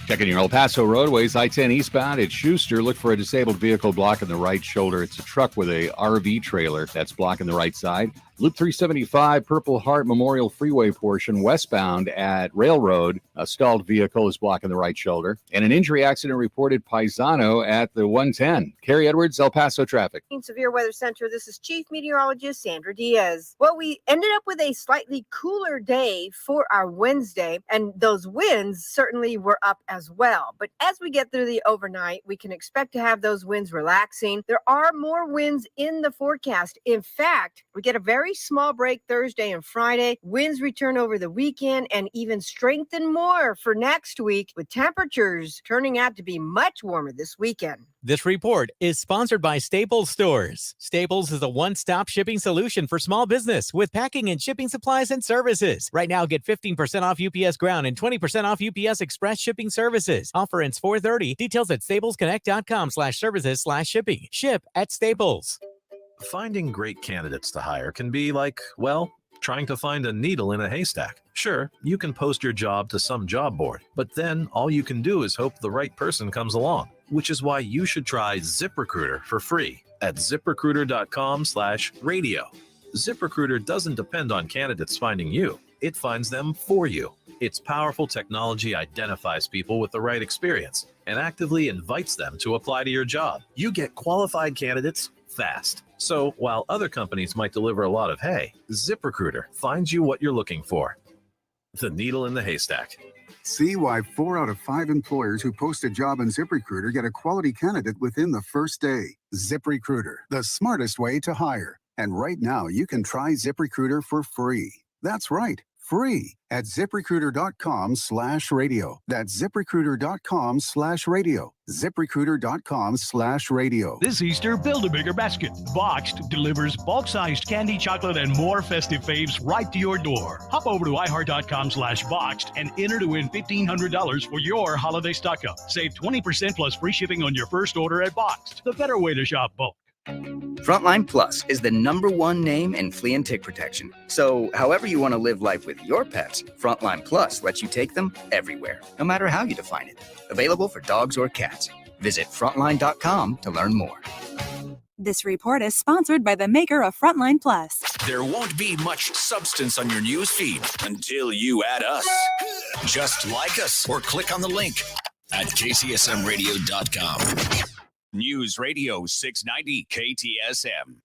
Checking your El Paso roadways, I-10 eastbound at Schuster. Look for a disabled vehicle blocking the right shoulder. It's a truck with a RV trailer that's blocking the right side. Loop 375, Purple Heart Memorial Freeway portion westbound at Railroad. A stalled vehicle is blocking the right shoulder. And an injury accident reported Paisano at the 110. Carrie Edwards, El Paso traffic. Severe Weather Center, this is Chief Meteorologist Sandra Diaz. Well, we ended up with a slightly cooler day for our Wednesday, and those winds certainly were up as well. But as we get through the overnight, we can expect to have those winds relaxing. There are more winds in the forecast. In fact, we get a very small break Thursday and Friday. Winds return over the weekend and even strengthen more for next week, with temperatures turning out to be much warmer this weekend. This report is sponsored by Staples Stores. Staples is a one-stop shipping solution for small business with packing and shipping supplies and services. Right now, get 15% off UPS Ground and 20% off UPS Express shipping services. Offer ends 4/30. Details at staplesconnect.com/services/shipping. Ship at Staples. Finding great candidates to hire can be like, well, trying to find a needle in a haystack. Sure, you can post your job to some job board, but then all you can do is hope the right person comes along, which is why you should try ZipRecruiter for free at ziprecruiter.com/radio. ZipRecruiter doesn't depend on candidates finding you. it finds them for you. Its powerful technology identifies people with the right experience and actively invites them to apply to your job. You get qualified candidates fast. So while other companies might deliver a lot of hay, ZipRecruiter finds you what you're looking for. The needle in the haystack. See why 4 out of 5 employers who post a job on ZipRecruiter get a quality candidate within the first day. ZipRecruiter, the smartest way to hire. And right now, you can try ZipRecruiter for free. That's right, free at ZipRecruiter.com/radio. That's ZipRecruiter.com/radio. ZipRecruiter.com/radio. This Easter, build a bigger basket. Boxed delivers bulk-sized candy, chocolate, and more festive faves right to your door. Hop over to iHeart.com/boxed and enter to win $1,500 for your holiday stock-up. Save 20% plus free shipping on your first order at Boxed, the better way to shop bulk. Frontline Plus is the #1 name in flea and tick protection. So however you want to live life with your pets, Frontline Plus lets you take them everywhere, no matter how you define it. Available for dogs or cats. Visit frontline.com to learn more. This report is sponsored by the maker of Frontline Plus. There won't be much substance on your news feed until you add us. Just like us or click on the link at ktsmradio.com. News Radio 690 KTSM.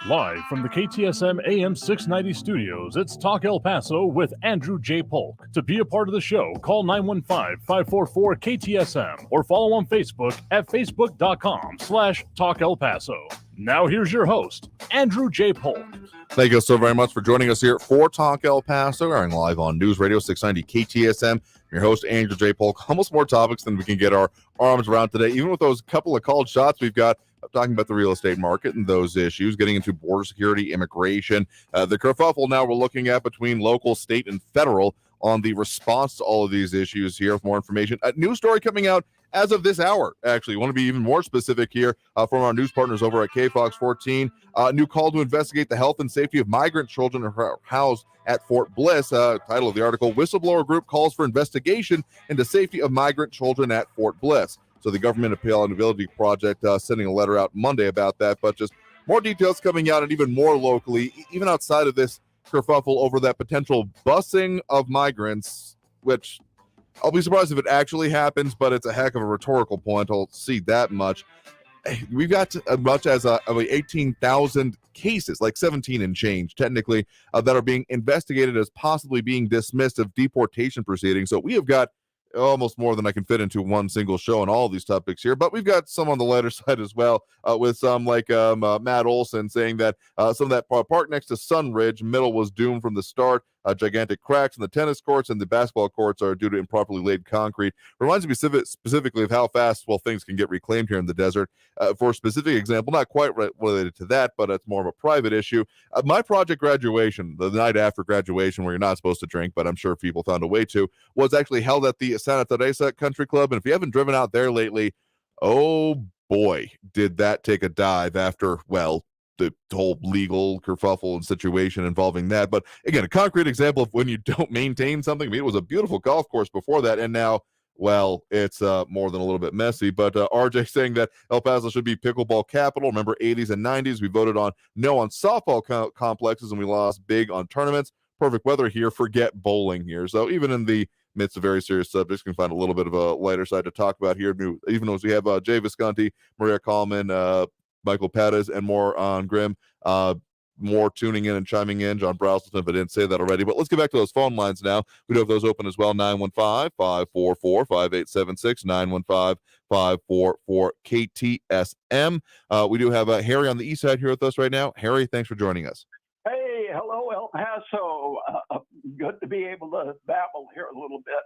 Live from the KTSM AM 690 studios, it's Talk El Paso with Andrew J. Polk. To be a part of the show, call 915-544-KTSM or follow on Facebook at facebook.com/Talk El Paso. Now here's your host, Andrew J. Polk. Thank you so very much for joining us here for Talk El Paso, airing live on News Radio 690 KTSM. Your host, Andrew J. Polk. Almost more topics than we can get our arms around today, even with those couple of called shots we've got. Talking about the real estate market and those issues, getting into border security, immigration, the kerfuffle now we're looking at between local, state, and federal on the response to all of these issues here. For more information, a new story coming out as of this hour. Actually, want to be even more specific here from our news partners over at KFOX 14. New call to investigate the health and safety of migrant children who are housed at Fort Bliss. Title of the article, Whistleblower Group Calls for Investigation into Safety of Migrant Children at Fort Bliss. So the Government Accountability Project sending a letter out Monday about that, but just more details coming out, and even more locally, even outside of this kerfuffle over that potential busing of migrants, which I'll be surprised if it actually happens, but it's a heck of a rhetorical point. I'll see that much. We've got as much as 18,000 cases, like 17 and change, technically, that are being investigated as possibly being dismissed of deportation proceedings. So we have got almost more than I can fit into one single show on all of these topics here, but we've got some on the lighter side as well, with some like Matt Olson saying that some of that park next to Sunridge Middle was doomed from the start. Gigantic cracks in the tennis courts and the basketball courts are due to improperly laid concrete. Reminds me specifically of how fast, things can get reclaimed here in the desert. For a specific example, not quite related to that, but it's more of a private issue. My project graduation, the night after graduation, where you're not supposed to drink, but I'm sure people found a way to, was actually held at the Santa Teresa Country Club. And if you haven't driven out there lately, oh boy, did that take a dive after, the whole legal kerfuffle and situation involving that. But again, a concrete example of when you don't maintain something. I mean, it was a beautiful golf course before that, and now, it's more than a little bit messy. But RJ saying that El Paso should be pickleball capital. Remember, 80s and 90s, we voted no on softball complexes, and we lost big on tournaments. Perfect weather here. Forget bowling here. So even in the midst of very serious subjects, we can find a little bit of a lighter side to talk about here. Even as we have Jay Visconti, Maria Kallman, Michael Pattis, and more on Grimm. More tuning in and chiming in. John Browselton, if I didn't say that already. But let's get back to those phone lines now. We do have those open as well. 915-544-5876. 915-544-KTSM. We do have Harry on the east side here with us right now. Harry, thanks for joining us. Hey, hello, El Paso. Good to be able to babble here a little bit.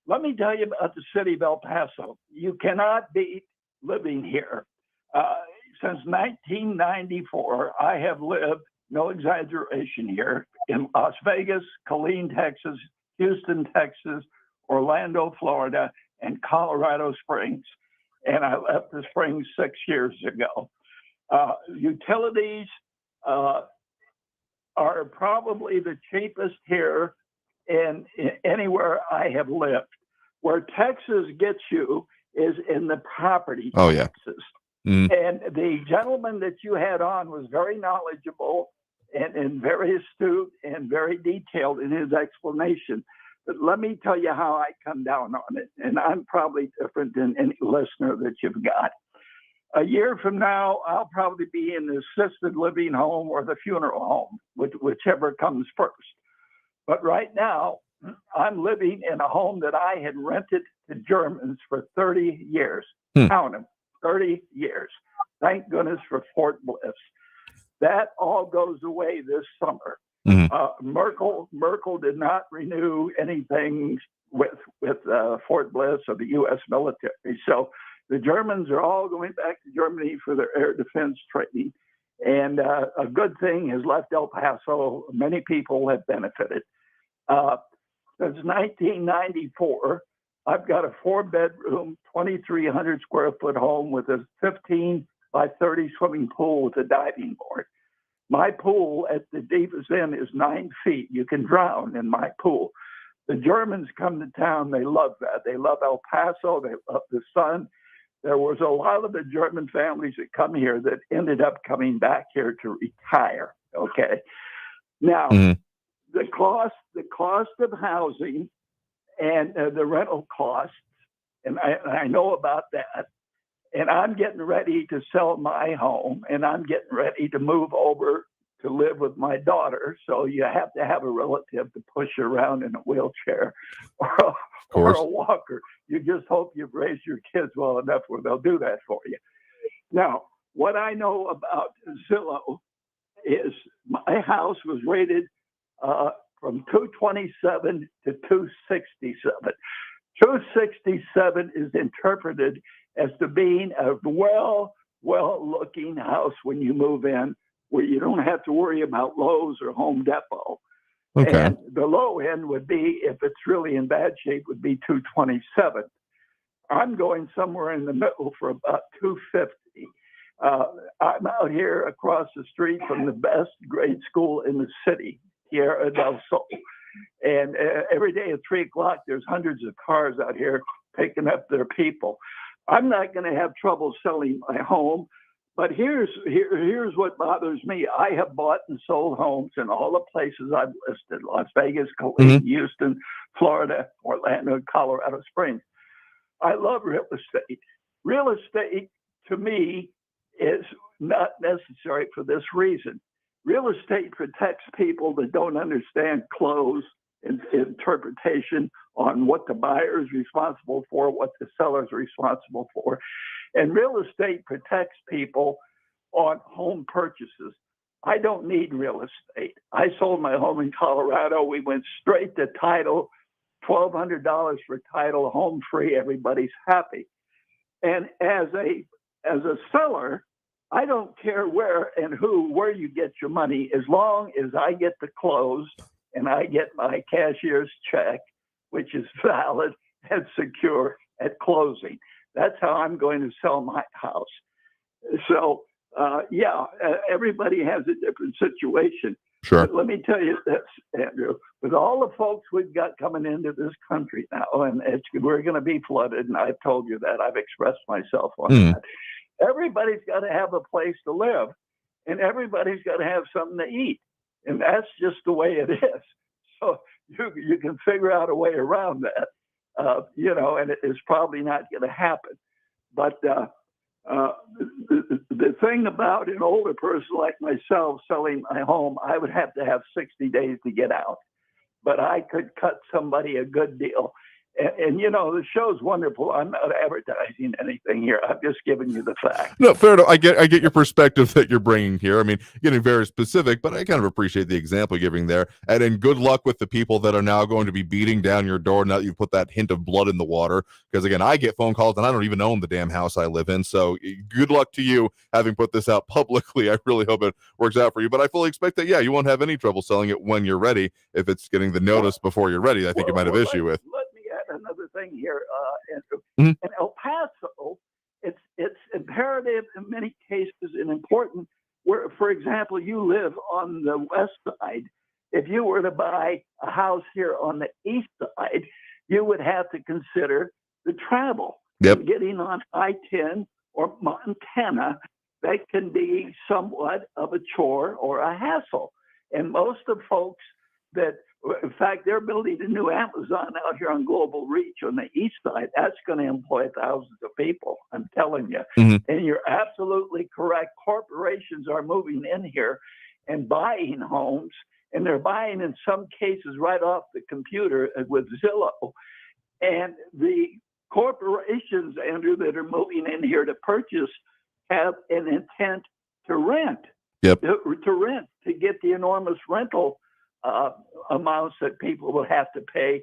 Let me tell you about the city of El Paso. You cannot beat living here. Since 1994, I have lived, no exaggeration here, in Las Vegas, Killeen, Texas, Houston, Texas, Orlando, Florida, and Colorado Springs. And I left the Springs 6 years ago. Utilities are probably the cheapest here in anywhere I have lived. Where Texas gets you is in the property taxes. Mm. And the gentleman that you had on was very knowledgeable and very astute and very detailed in his explanation. But let me tell you how I come down on it, and I'm probably different than any listener that you've got. A year from now, I'll probably be in the assisted living home or the funeral home, whichever comes first. But right now, I'm living in a home that I had rented to Germans for 30 years. Count them, 30 years. Thank goodness for Fort Bliss. That all goes away this summer. Merkel did not renew anything with Fort Bliss or the U.S. military. So the Germans are all going back to Germany for their air defense training. And a good thing has left El Paso. Many people have benefited. Since 1994, I've got a 4-bedroom, 2,300 square foot home with a 15 by 30 swimming pool with a diving board. My pool at the deepest end is 9 feet. You can drown in my pool. The Germans come to town. They love that. They love El Paso. They love the sun. There was a lot of the German families that come here that ended up coming back here to retire. Okay. Now, the cost of housing and the rental costs, and I know about that. And I'm getting ready to sell my home, and I'm getting ready to move over to live with my daughter. So you have to have a relative to push you around in a wheelchair or a walker. You just hope you've raised your kids well enough where they'll do that for you. Now, what I know about Zillow is my house was rated from 227 to 267. 267 is interpreted as to being a well-looking house when you move in, where you don't have to worry about Lowe's or Home Depot. Okay. And the low end would be, if it's really in bad shape, would be 227. I'm going somewhere in the middle for about 250. I'm out here across the street from the best grade school in the city, Tierra del Sol. And every day at 3 o'clock, there's hundreds of cars out here picking up their people. I'm not going to have trouble selling my home, but here's what bothers me. I have bought and sold homes in all the places I've listed: Las Vegas, Houston, Florida, Orlando, Colorado Springs. I love real estate. Real estate, to me, is not necessary for this reason. Real estate protects people that don't understand close and interpretation on what the buyer is responsible for, what the seller is responsible for. And real estate protects people on home purchases. I don't need real estate. I sold my home in Colorado. We went straight to title, $1,200 for title, home free. Everybody's happy. And as a seller, I don't care where you get your money, as long as I get the close and I get my cashier's check, which is valid and secure at closing. That's how I'm going to sell my house. So, everybody has a different situation. Sure. But let me tell you this, Andrew, with all the folks we've got coming into this country now, and we're going to be flooded, and I've told you that. I've expressed myself on that. Everybody's got to have a place to live, and everybody's got to have something to eat. And that's just the way it is. So you can figure out a way around that, and it's probably not going to happen. But the thing about an older person like myself selling my home, I would have to have 60 days to get out. But I could cut somebody a good deal. And the show's wonderful. I'm not advertising anything here. I'm just giving you the facts. No, fair enough. I get your perspective that you're bringing here. I mean, getting very specific, but I kind of appreciate the example you're giving there. And then good luck with the people that are now going to be beating down your door now that you put that hint of blood in the water. Because again, I get phone calls and I don't even own the damn house I live in. So good luck to you having put this out publicly. I really hope it works out for you. But I fully expect that, you won't have any trouble selling it when you're ready. If it's getting the notice before you're ready, I think you might have issue with. Another thing here, Andrew. In El Paso, it's imperative in many cases and important where, for example, you live on the west side. If you were to buy a house here on the east side, you would have to consider the travel. Yep. Getting on I-10 or Montana, that can be somewhat of a chore or a hassle. And most of the folks that, in fact, they're building a new Amazon out here on Global Reach on the east side. That's going to employ thousands of people, I'm telling you. And you're absolutely correct. Corporations are moving in here and buying homes, and they're buying in some cases right off the computer with Zillow. And the corporations, Andrew, that are moving in here to purchase have an intent to rent. To rent, to get the enormous rental amounts that people will have to pay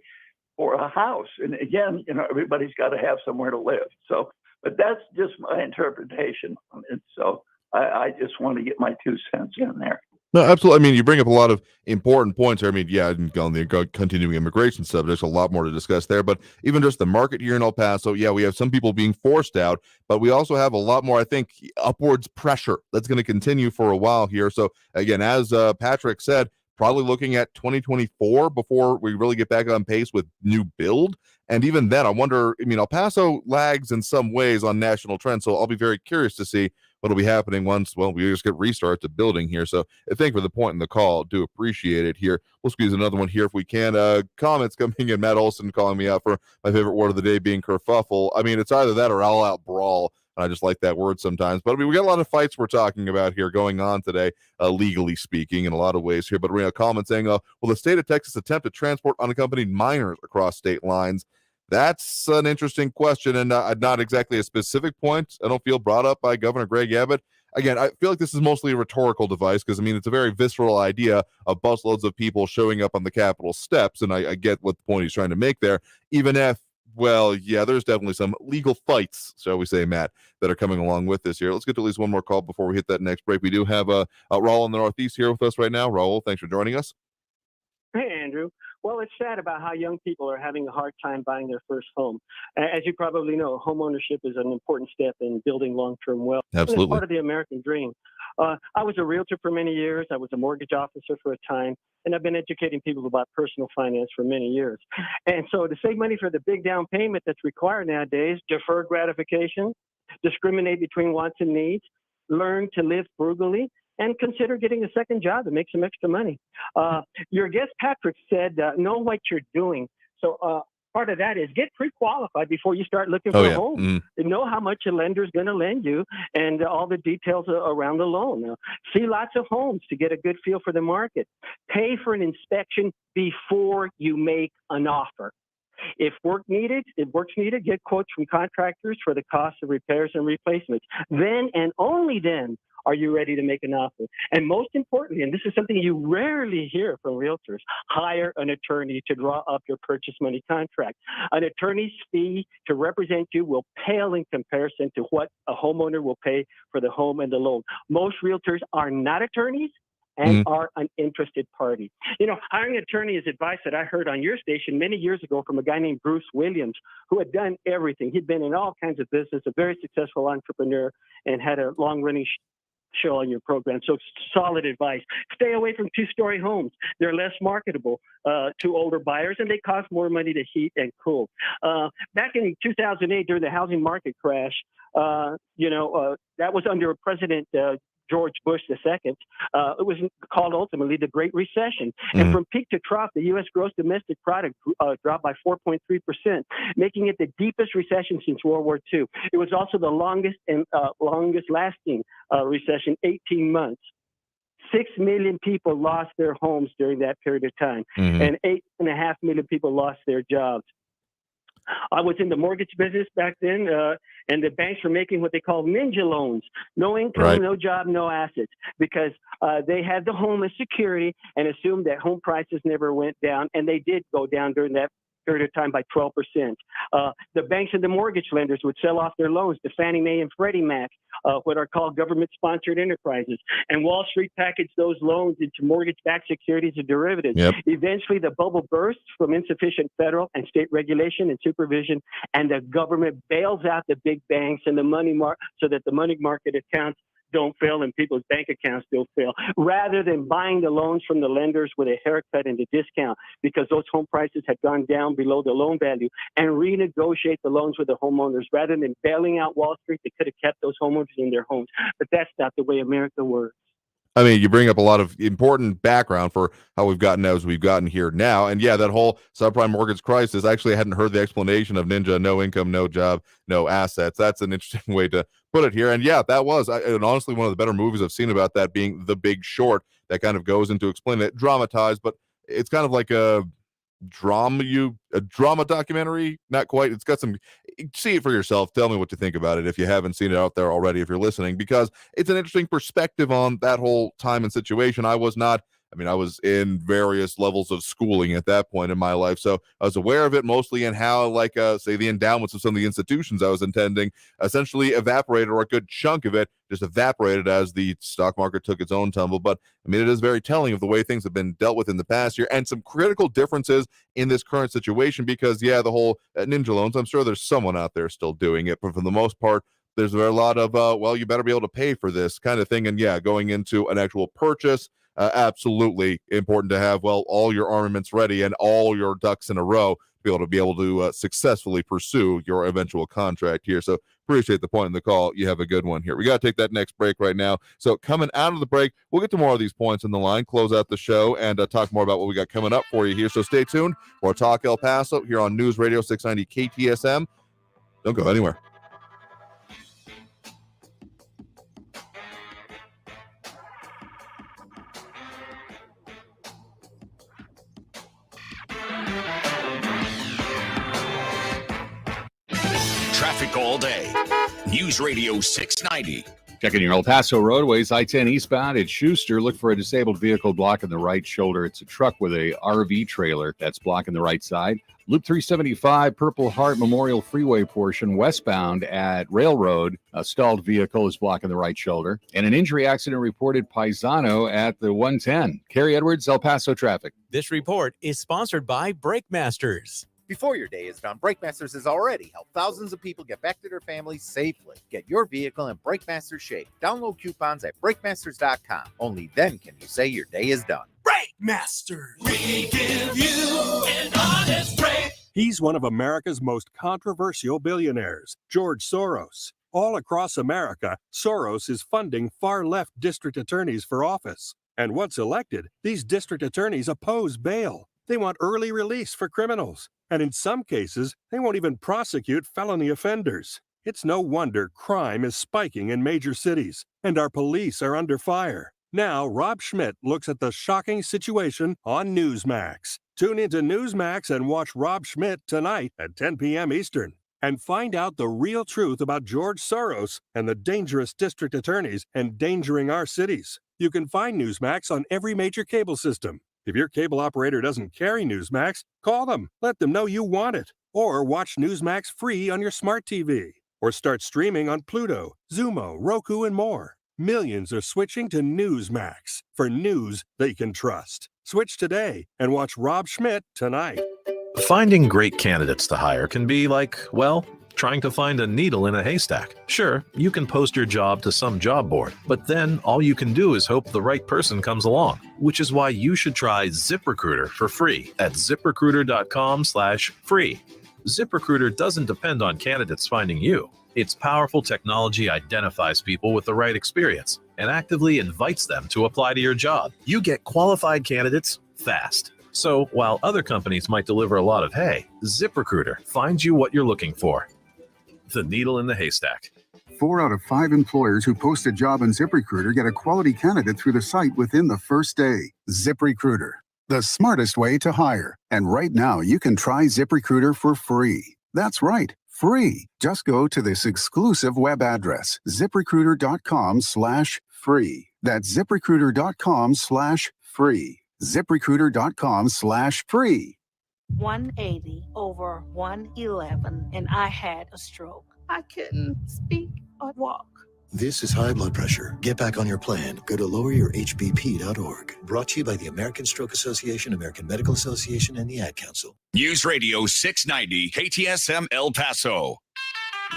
for a house. And again, everybody's got to have somewhere to live. So, but that's just my interpretation. And so I just want to get my 2 cents in there. No, absolutely. I mean, you bring up a lot of important points here. I mean, yeah, on the continuing immigration stuff, there's a lot more to discuss there. But even just the market here in El Paso, yeah, we have some people being forced out, but we also have a lot more, I think, upwards pressure that's going to continue for a while here. So again, as Patrick said, probably looking at 2024 before we really get back on pace with new build. And even then, I wonder, I mean, El Paso lags in some ways on national trends. So I'll be very curious to see what'll be happening once, well, we just get restart to building here. So I thank you for the point in the call. Do appreciate it here. We'll squeeze another one here if we can. Comments coming in. Matt Olson calling me out for my favorite word of the day being kerfuffle. I mean, it's either that or all-out brawl. I just like that word sometimes. But I mean, we got a lot of fights we're talking about here going on today, legally speaking, in a lot of ways here. But we have a comment saying, will the state of Texas attempt to transport unaccompanied minors across state lines? That's an interesting question, and not exactly a specific point I don't feel brought up by Governor Greg Abbott. Again, I feel like this is mostly a rhetorical device because, I mean, it's a very visceral idea of busloads of people showing up on the Capitol steps, and I get what the point he's trying to make there, even if, well, yeah, there's definitely some legal fights, shall we say, Matt, that are coming along with this here. Let's get to at least one more call before we hit that next break. We do have Raul in the Northeast here with us right now. Raul, thanks for joining us. Hey, Andrew. Well, it's sad about how young people are having a hard time buying their first home. As you probably know, home ownership is an important step in building long-term wealth. Absolutely. It's part of the American dream. I was a realtor for many years. I was a mortgage officer for a time, and I've been educating people about personal finance for many years. And so to save money for the big down payment that's required nowadays, defer gratification, discriminate between wants and needs, learn to live frugally, and consider getting a second job to make some extra money. Your guest, Patrick, said, know what you're doing. So part of that is get pre-qualified before you start looking for a home. Know how much a lender is going to lend you and all the details around the loan. See lots of homes to get a good feel for the market. Pay for an inspection before you make an offer. If work's needed, get quotes from contractors for the cost of repairs and replacements. Then and only then are you ready to make an offer? And most importantly, and this is something you rarely hear from realtors, hire an attorney to draw up your purchase money contract. An attorney's fee to represent you will pale in comparison to what a homeowner will pay for the home and the loan. Most realtors are not attorneys and are an interested party. You know, hiring an attorney is advice that I heard on your station many years ago from a guy named Bruce Williams, who had done everything. He'd been in all kinds of business, a very successful entrepreneur, and had a long-running show on your program. So solid advice. Stay away from two-story homes. They're less marketable to older buyers, and they cost more money to heat and cool. Back in 2008, during the housing market crash, that was under President George Bush II. It was called ultimately the Great Recession. And from peak to trough, the U.S. gross domestic product dropped by 4.3%, making it the deepest recession since World War II. It was also the longest lasting recession, 18 months. 6 million people lost their homes during that period of time, and 8.5 million people lost their jobs. I was in the mortgage business back then, and the banks were making what they call ninja loans. No income, no job, no assets, because they had the home as security and assumed that home prices never went down, and they did go down during that period of time by 12%. The banks and the mortgage lenders would sell off their loans to Fannie Mae and Freddie Mac, what are called government-sponsored enterprises. And Wall Street packaged those loans into mortgage-backed securities and derivatives. Eventually, the bubble bursts from insufficient federal and state regulation and supervision, and the government bails out the big banks and the money so that the money market accounts don't fail and people's bank accounts don't fail, rather than buying the loans from the lenders with a haircut and a discount because those home prices had gone down below the loan value, and renegotiate the loans with the homeowners. Rather than bailing out Wall Street, they could have kept those homeowners in their homes. But that's not the way America works. I mean, you bring up a lot of important background for how we've gotten as we've gotten here now. And yeah, that whole subprime mortgage crisis, actually, I hadn't heard the explanation of Ninja, no income, no job, no assets. That's an interesting way to put it here. And yeah, that was, and honestly, one of the better movies I've seen about that being The Big Short, that kind of goes into explaining it, dramatized, but it's kind of like a drama documentary. Not quite. It's got some, see it for yourself. Tell me what you think about it if you haven't seen it out there already, if you're listening, because it's an interesting perspective on that whole time and situation. I was in various levels of schooling at that point in my life, so I was aware of it mostly, and how, like, say, the endowments of some of the institutions I was attending essentially evaporated, or a good chunk of it just evaporated as the stock market took its own tumble. But I mean, it is very telling of the way things have been dealt with in the past year, and some critical differences in this current situation, because yeah, the whole ninja loans, I'm sure there's someone out there still doing it, but for the most part, there's a lot of, well, you better be able to pay for this kind of thing. And yeah, going into an actual purchase, absolutely important to have, well, all your armaments ready and all your ducks in a row to be able to successfully pursue your eventual contract here. So appreciate the point in the call. You have a good one here. We got to take that next break right now. So coming out of the break, we'll get to more of these points in the line, close out the show, and talk more about what we got coming up for you here. So stay tuned for Talk El Paso here on News Radio 690 KTSM. Don't go anywhere. Traffic all day. News Radio 690. Checking your El Paso roadways, I-10 eastbound at Schuster. Look for a disabled vehicle blocking the right shoulder. It's a truck with a RV trailer that's blocking the right side. Loop 375, Purple Heart Memorial Freeway portion westbound at Railroad. A stalled vehicle is blocking the right shoulder. And an injury accident reported Paisano at the 110. Kerry Edwards, El Paso traffic. This report is sponsored by Brake Masters. Before your day is done, Brake Masters has already helped thousands of people get back to their families safely. Get your vehicle in Brake Masters shape. Download coupons at brakemasters.com. Only then can you say your day is done. Brake Masters. We give you an honest break. He's one of America's most controversial billionaires, George Soros. All across America, Soros is funding far-left district attorneys for office. And once elected, these district attorneys oppose bail. They want early release for criminals. And in some cases, they won't even prosecute felony offenders. It's no wonder crime is spiking in major cities, and our police are under fire. Now, Rob Schmidt looks at the shocking situation on Newsmax. Tune into Newsmax and watch Rob Schmidt tonight at 10 p.m. Eastern. And find out the real truth about George Soros and the dangerous district attorneys endangering our cities. You can find Newsmax on every major cable system. If your cable operator doesn't carry Newsmax, call them. Let them know you want it. Or watch Newsmax free on your smart TV. Or start streaming on Pluto, Zumo, Roku, and more. Millions are switching to Newsmax for news they can trust. Switch today and watch Rob Schmidt tonight. Finding great candidates to hire can be like, well, trying to find a needle in a haystack. Sure, you can post your job to some job board, but then all you can do is hope the right person comes along, which is why you should try ZipRecruiter for free at ZipRecruiter.com/free. ZipRecruiter doesn't depend on candidates finding you. Its powerful technology identifies people with the right experience and actively invites them to apply to your job. You get qualified candidates fast. So while other companies might deliver a lot of hay, ZipRecruiter finds you what you're looking for. The needle in the haystack. 4 out of 5 employers who post a job on ZipRecruiter get a quality candidate through the site within the first day. ZipRecruiter, the smartest way to hire. And right now, you can try ZipRecruiter for free. That's right, free. Just go to this exclusive web address, ZipRecruiter.com/free. That's ZipRecruiter.com/free. ZipRecruiter.com/free. 180 over 111, and I had a stroke. I couldn't speak or walk. This is high blood pressure. Get back on your plan. Go to loweryourhbp.org. Brought to you by the American Stroke Association, American Medical Association, and the Ad Council. News Radio 690 KTSM El Paso.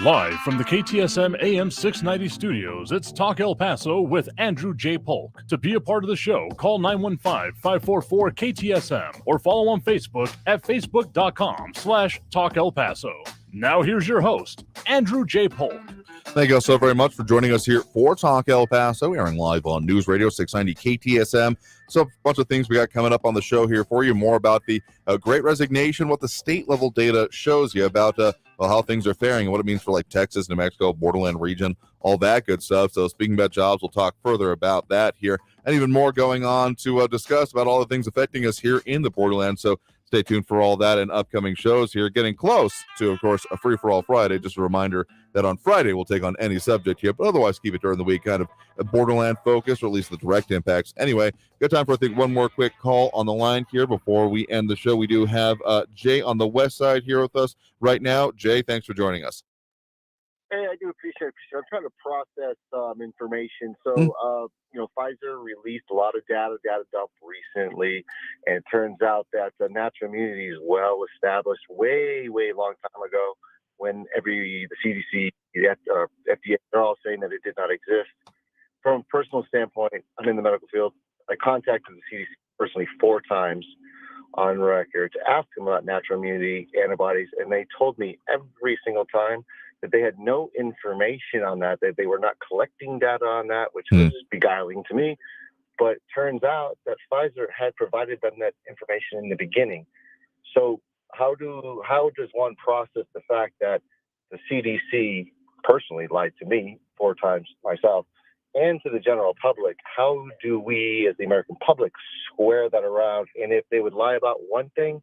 Live from the KTSM AM 690 studios, it's Talk El Paso with Andrew J. Polk. To be a part of the show, call 915-544-KTSM or follow on Facebook at facebook.com/Talk El Paso. Now here's your host, Andrew J. Polk. Thank you all so very much for joining us here for Talk El Paso, airing live on News Radio 690 KTSM. So a bunch of things we got coming up on the show here for you. More about the Great Resignation, what the state-level data shows you about how things are faring and what it means for like Texas, New Mexico, Borderland region, all that good stuff. So speaking about jobs, we'll talk further about that here. And even more going on to discuss about all the things affecting us here in the Borderland. So stay tuned for all that and upcoming shows here. Getting close to, of course, a free-for-all Friday. Just a reminder that on Friday we'll take on any subject here, but otherwise keep it during the week, kind of a Borderland focus, or at least the direct impacts. Anyway, got time for, I think, one more quick call on the line here before we end the show. We do have Jay on the west side here with us right now. Jay, thanks for joining us. Hey, I do appreciate it. I'm trying to process information. So, Pfizer released a lot of data dump recently, and it turns out that the natural immunity is well established way long time ago when the CDC, the FDA, they're all saying that it did not exist. From a personal standpoint, I'm in the medical field. I contacted the CDC personally 4 times on record to ask them about natural immunity antibodies, and they told me every single time that they had no information on that they were not collecting data on that, which was beguiling to me. But it turns out that Pfizer had provided them that information in the beginning. So how does one process the fact that the CDC personally lied to me 4 times myself and to the general public? How do we as the American public square that around? And if they would lie about one thing,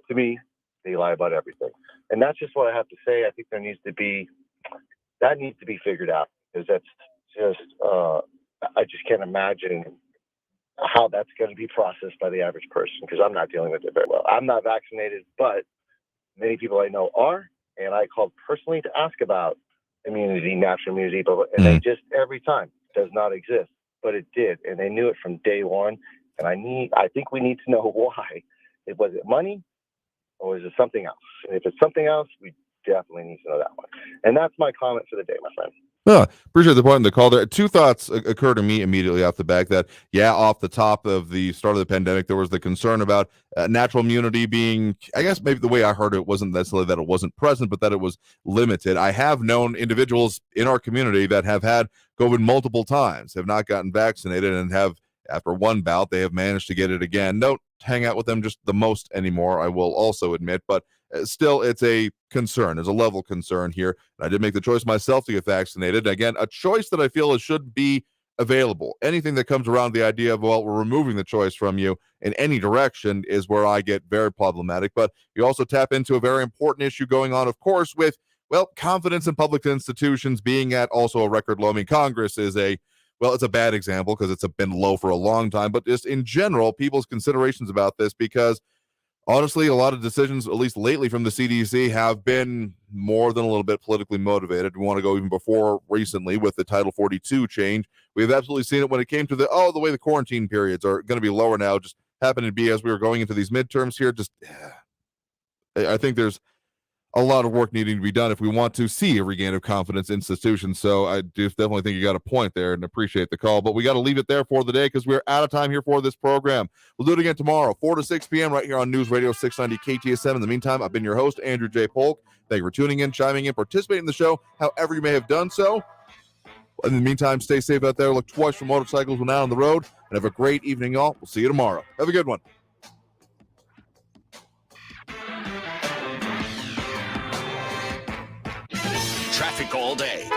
to me, they lie about everything. And that's just what I have to say. I think that needs to be figured out, because that's just, I just can't imagine how that's going to be processed by the average person, because I'm not dealing with it very well. I'm not vaccinated, but many people I know are, and I called personally to ask about immunity, natural immunity, and they just every time does not exist, but it did, and they knew it from day one. And I think we need to know why. Was it money, or is it something else? And if it's something else, we definitely need to know that one. And that's my comment for the day, my friend. Appreciate the point in the call there. 2 thoughts occur to me immediately off the back that, off the top of the start of the pandemic, there was the concern about natural immunity being, I guess maybe the way I heard it wasn't necessarily that it wasn't present, but that it was limited. I have known individuals in our community that have had COVID multiple times, have not gotten vaccinated, and have, after one bout, they have managed to get it again. Don't hang out with them just the most anymore, I will also admit, but still, it's a concern. There's a level concern here. I did make the choice myself to get vaccinated. Again, a choice that I feel should be available. Anything that comes around the idea of, well, we're removing the choice from you in any direction is where I get very problematic. But you also tap into a very important issue going on, of course, with, confidence in public institutions being at also a record low. I mean, Congress is it's a bad example because it's been low for a long time, but just in general, people's considerations about this, because honestly, a lot of decisions, at least lately from the CDC, have been more than a little bit politically motivated. We want to go even before recently with the Title 42 change. We've absolutely seen it when it came to the way the quarantine periods are going to be lower now, just happened to be as we were going into these midterms here. I think there's a lot of work needing to be done if we want to see a regain of confidence in institutions. So I do definitely think you got a point there and appreciate the call. But we got to leave it there for the day because we're out of time here for this program. We'll do it again tomorrow, 4 to 6 p.m. right here on News Radio 690 KTSM. In the meantime, I've been your host, Andrew J. Polk. Thank you for tuning in, chiming in, participating in the show, however you may have done so. In the meantime, stay safe out there. Look twice for motorcycles when out on the road. And have a great evening, y'all. We'll see you tomorrow. Have a good one. Traffic all day.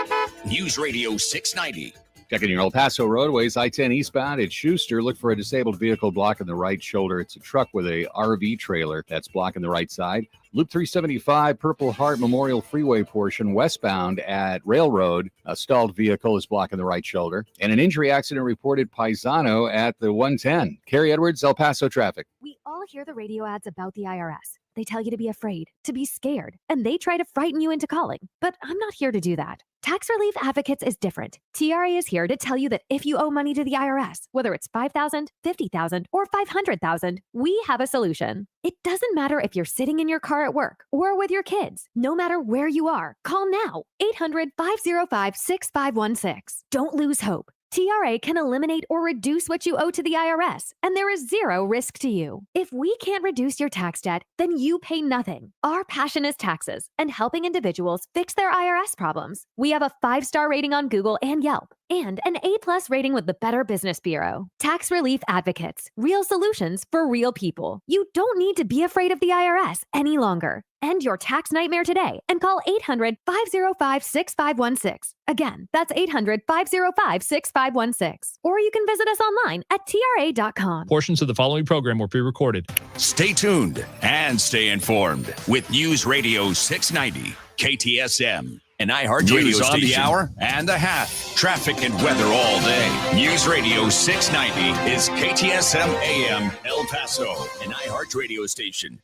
News Radio 690. Checking your El Paso roadways, I-10 eastbound at Schuster. Look for a disabled vehicle blocking the right shoulder. It's a truck with a RV trailer that's blocking the right side. Loop 375, Purple Heart Memorial Freeway portion westbound at Railroad. A stalled vehicle is blocking the right shoulder. And an injury accident reported Paisano at the 110. Carrie Edwards, El Paso traffic. We all hear the radio ads about the IRS. They tell you to be afraid, to be scared, and they try to frighten you into calling. But I'm not here to do that. Tax Relief Advocates is different. TRA is here to tell you that if you owe money to the IRS, whether it's $5,000, $50,000, or $500,000, we have a solution. It doesn't matter if you're sitting in your car at work or with your kids. No matter where you are, call now. 800-505-6516. Don't lose hope. TRA can eliminate or reduce what you owe to the IRS, and there is zero risk to you. If we can't reduce your tax debt, then you pay nothing. Our passion is taxes and helping individuals fix their IRS problems. We have a 5-star rating on Google and Yelp, and an A+ rating with the Better Business Bureau. Tax Relief Advocates, real solutions for real people. You don't need to be afraid of the IRS any longer. End your tax nightmare today and call 800-505-6516. Again, that's 800-505-6516. Or you can visit us online at TRA.com. Portions of the following program were pre-recorded. Stay tuned and stay informed with News Radio 690 KTSM. An iHeartRadio News station. On the hour and a half. Traffic and weather all day. News Radio 690 is KTSM AM El Paso, an iHeartRadio station.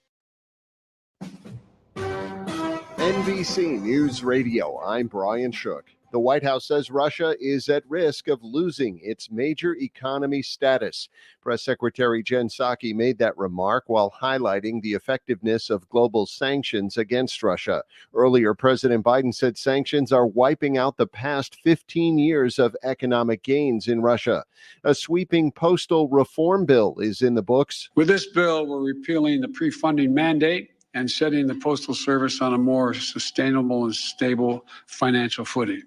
NBC News Radio, I'm Brian Shook. The White House says Russia is at risk of losing its major economy status. Press Secretary Jen Psaki made that remark while highlighting the effectiveness of global sanctions against Russia. Earlier, President Biden said sanctions are wiping out the past 15 years of economic gains in Russia. A sweeping postal reform bill is in the books. With this bill, we're repealing the pre-funding mandate and setting the Postal Service on a more sustainable and stable financial footing.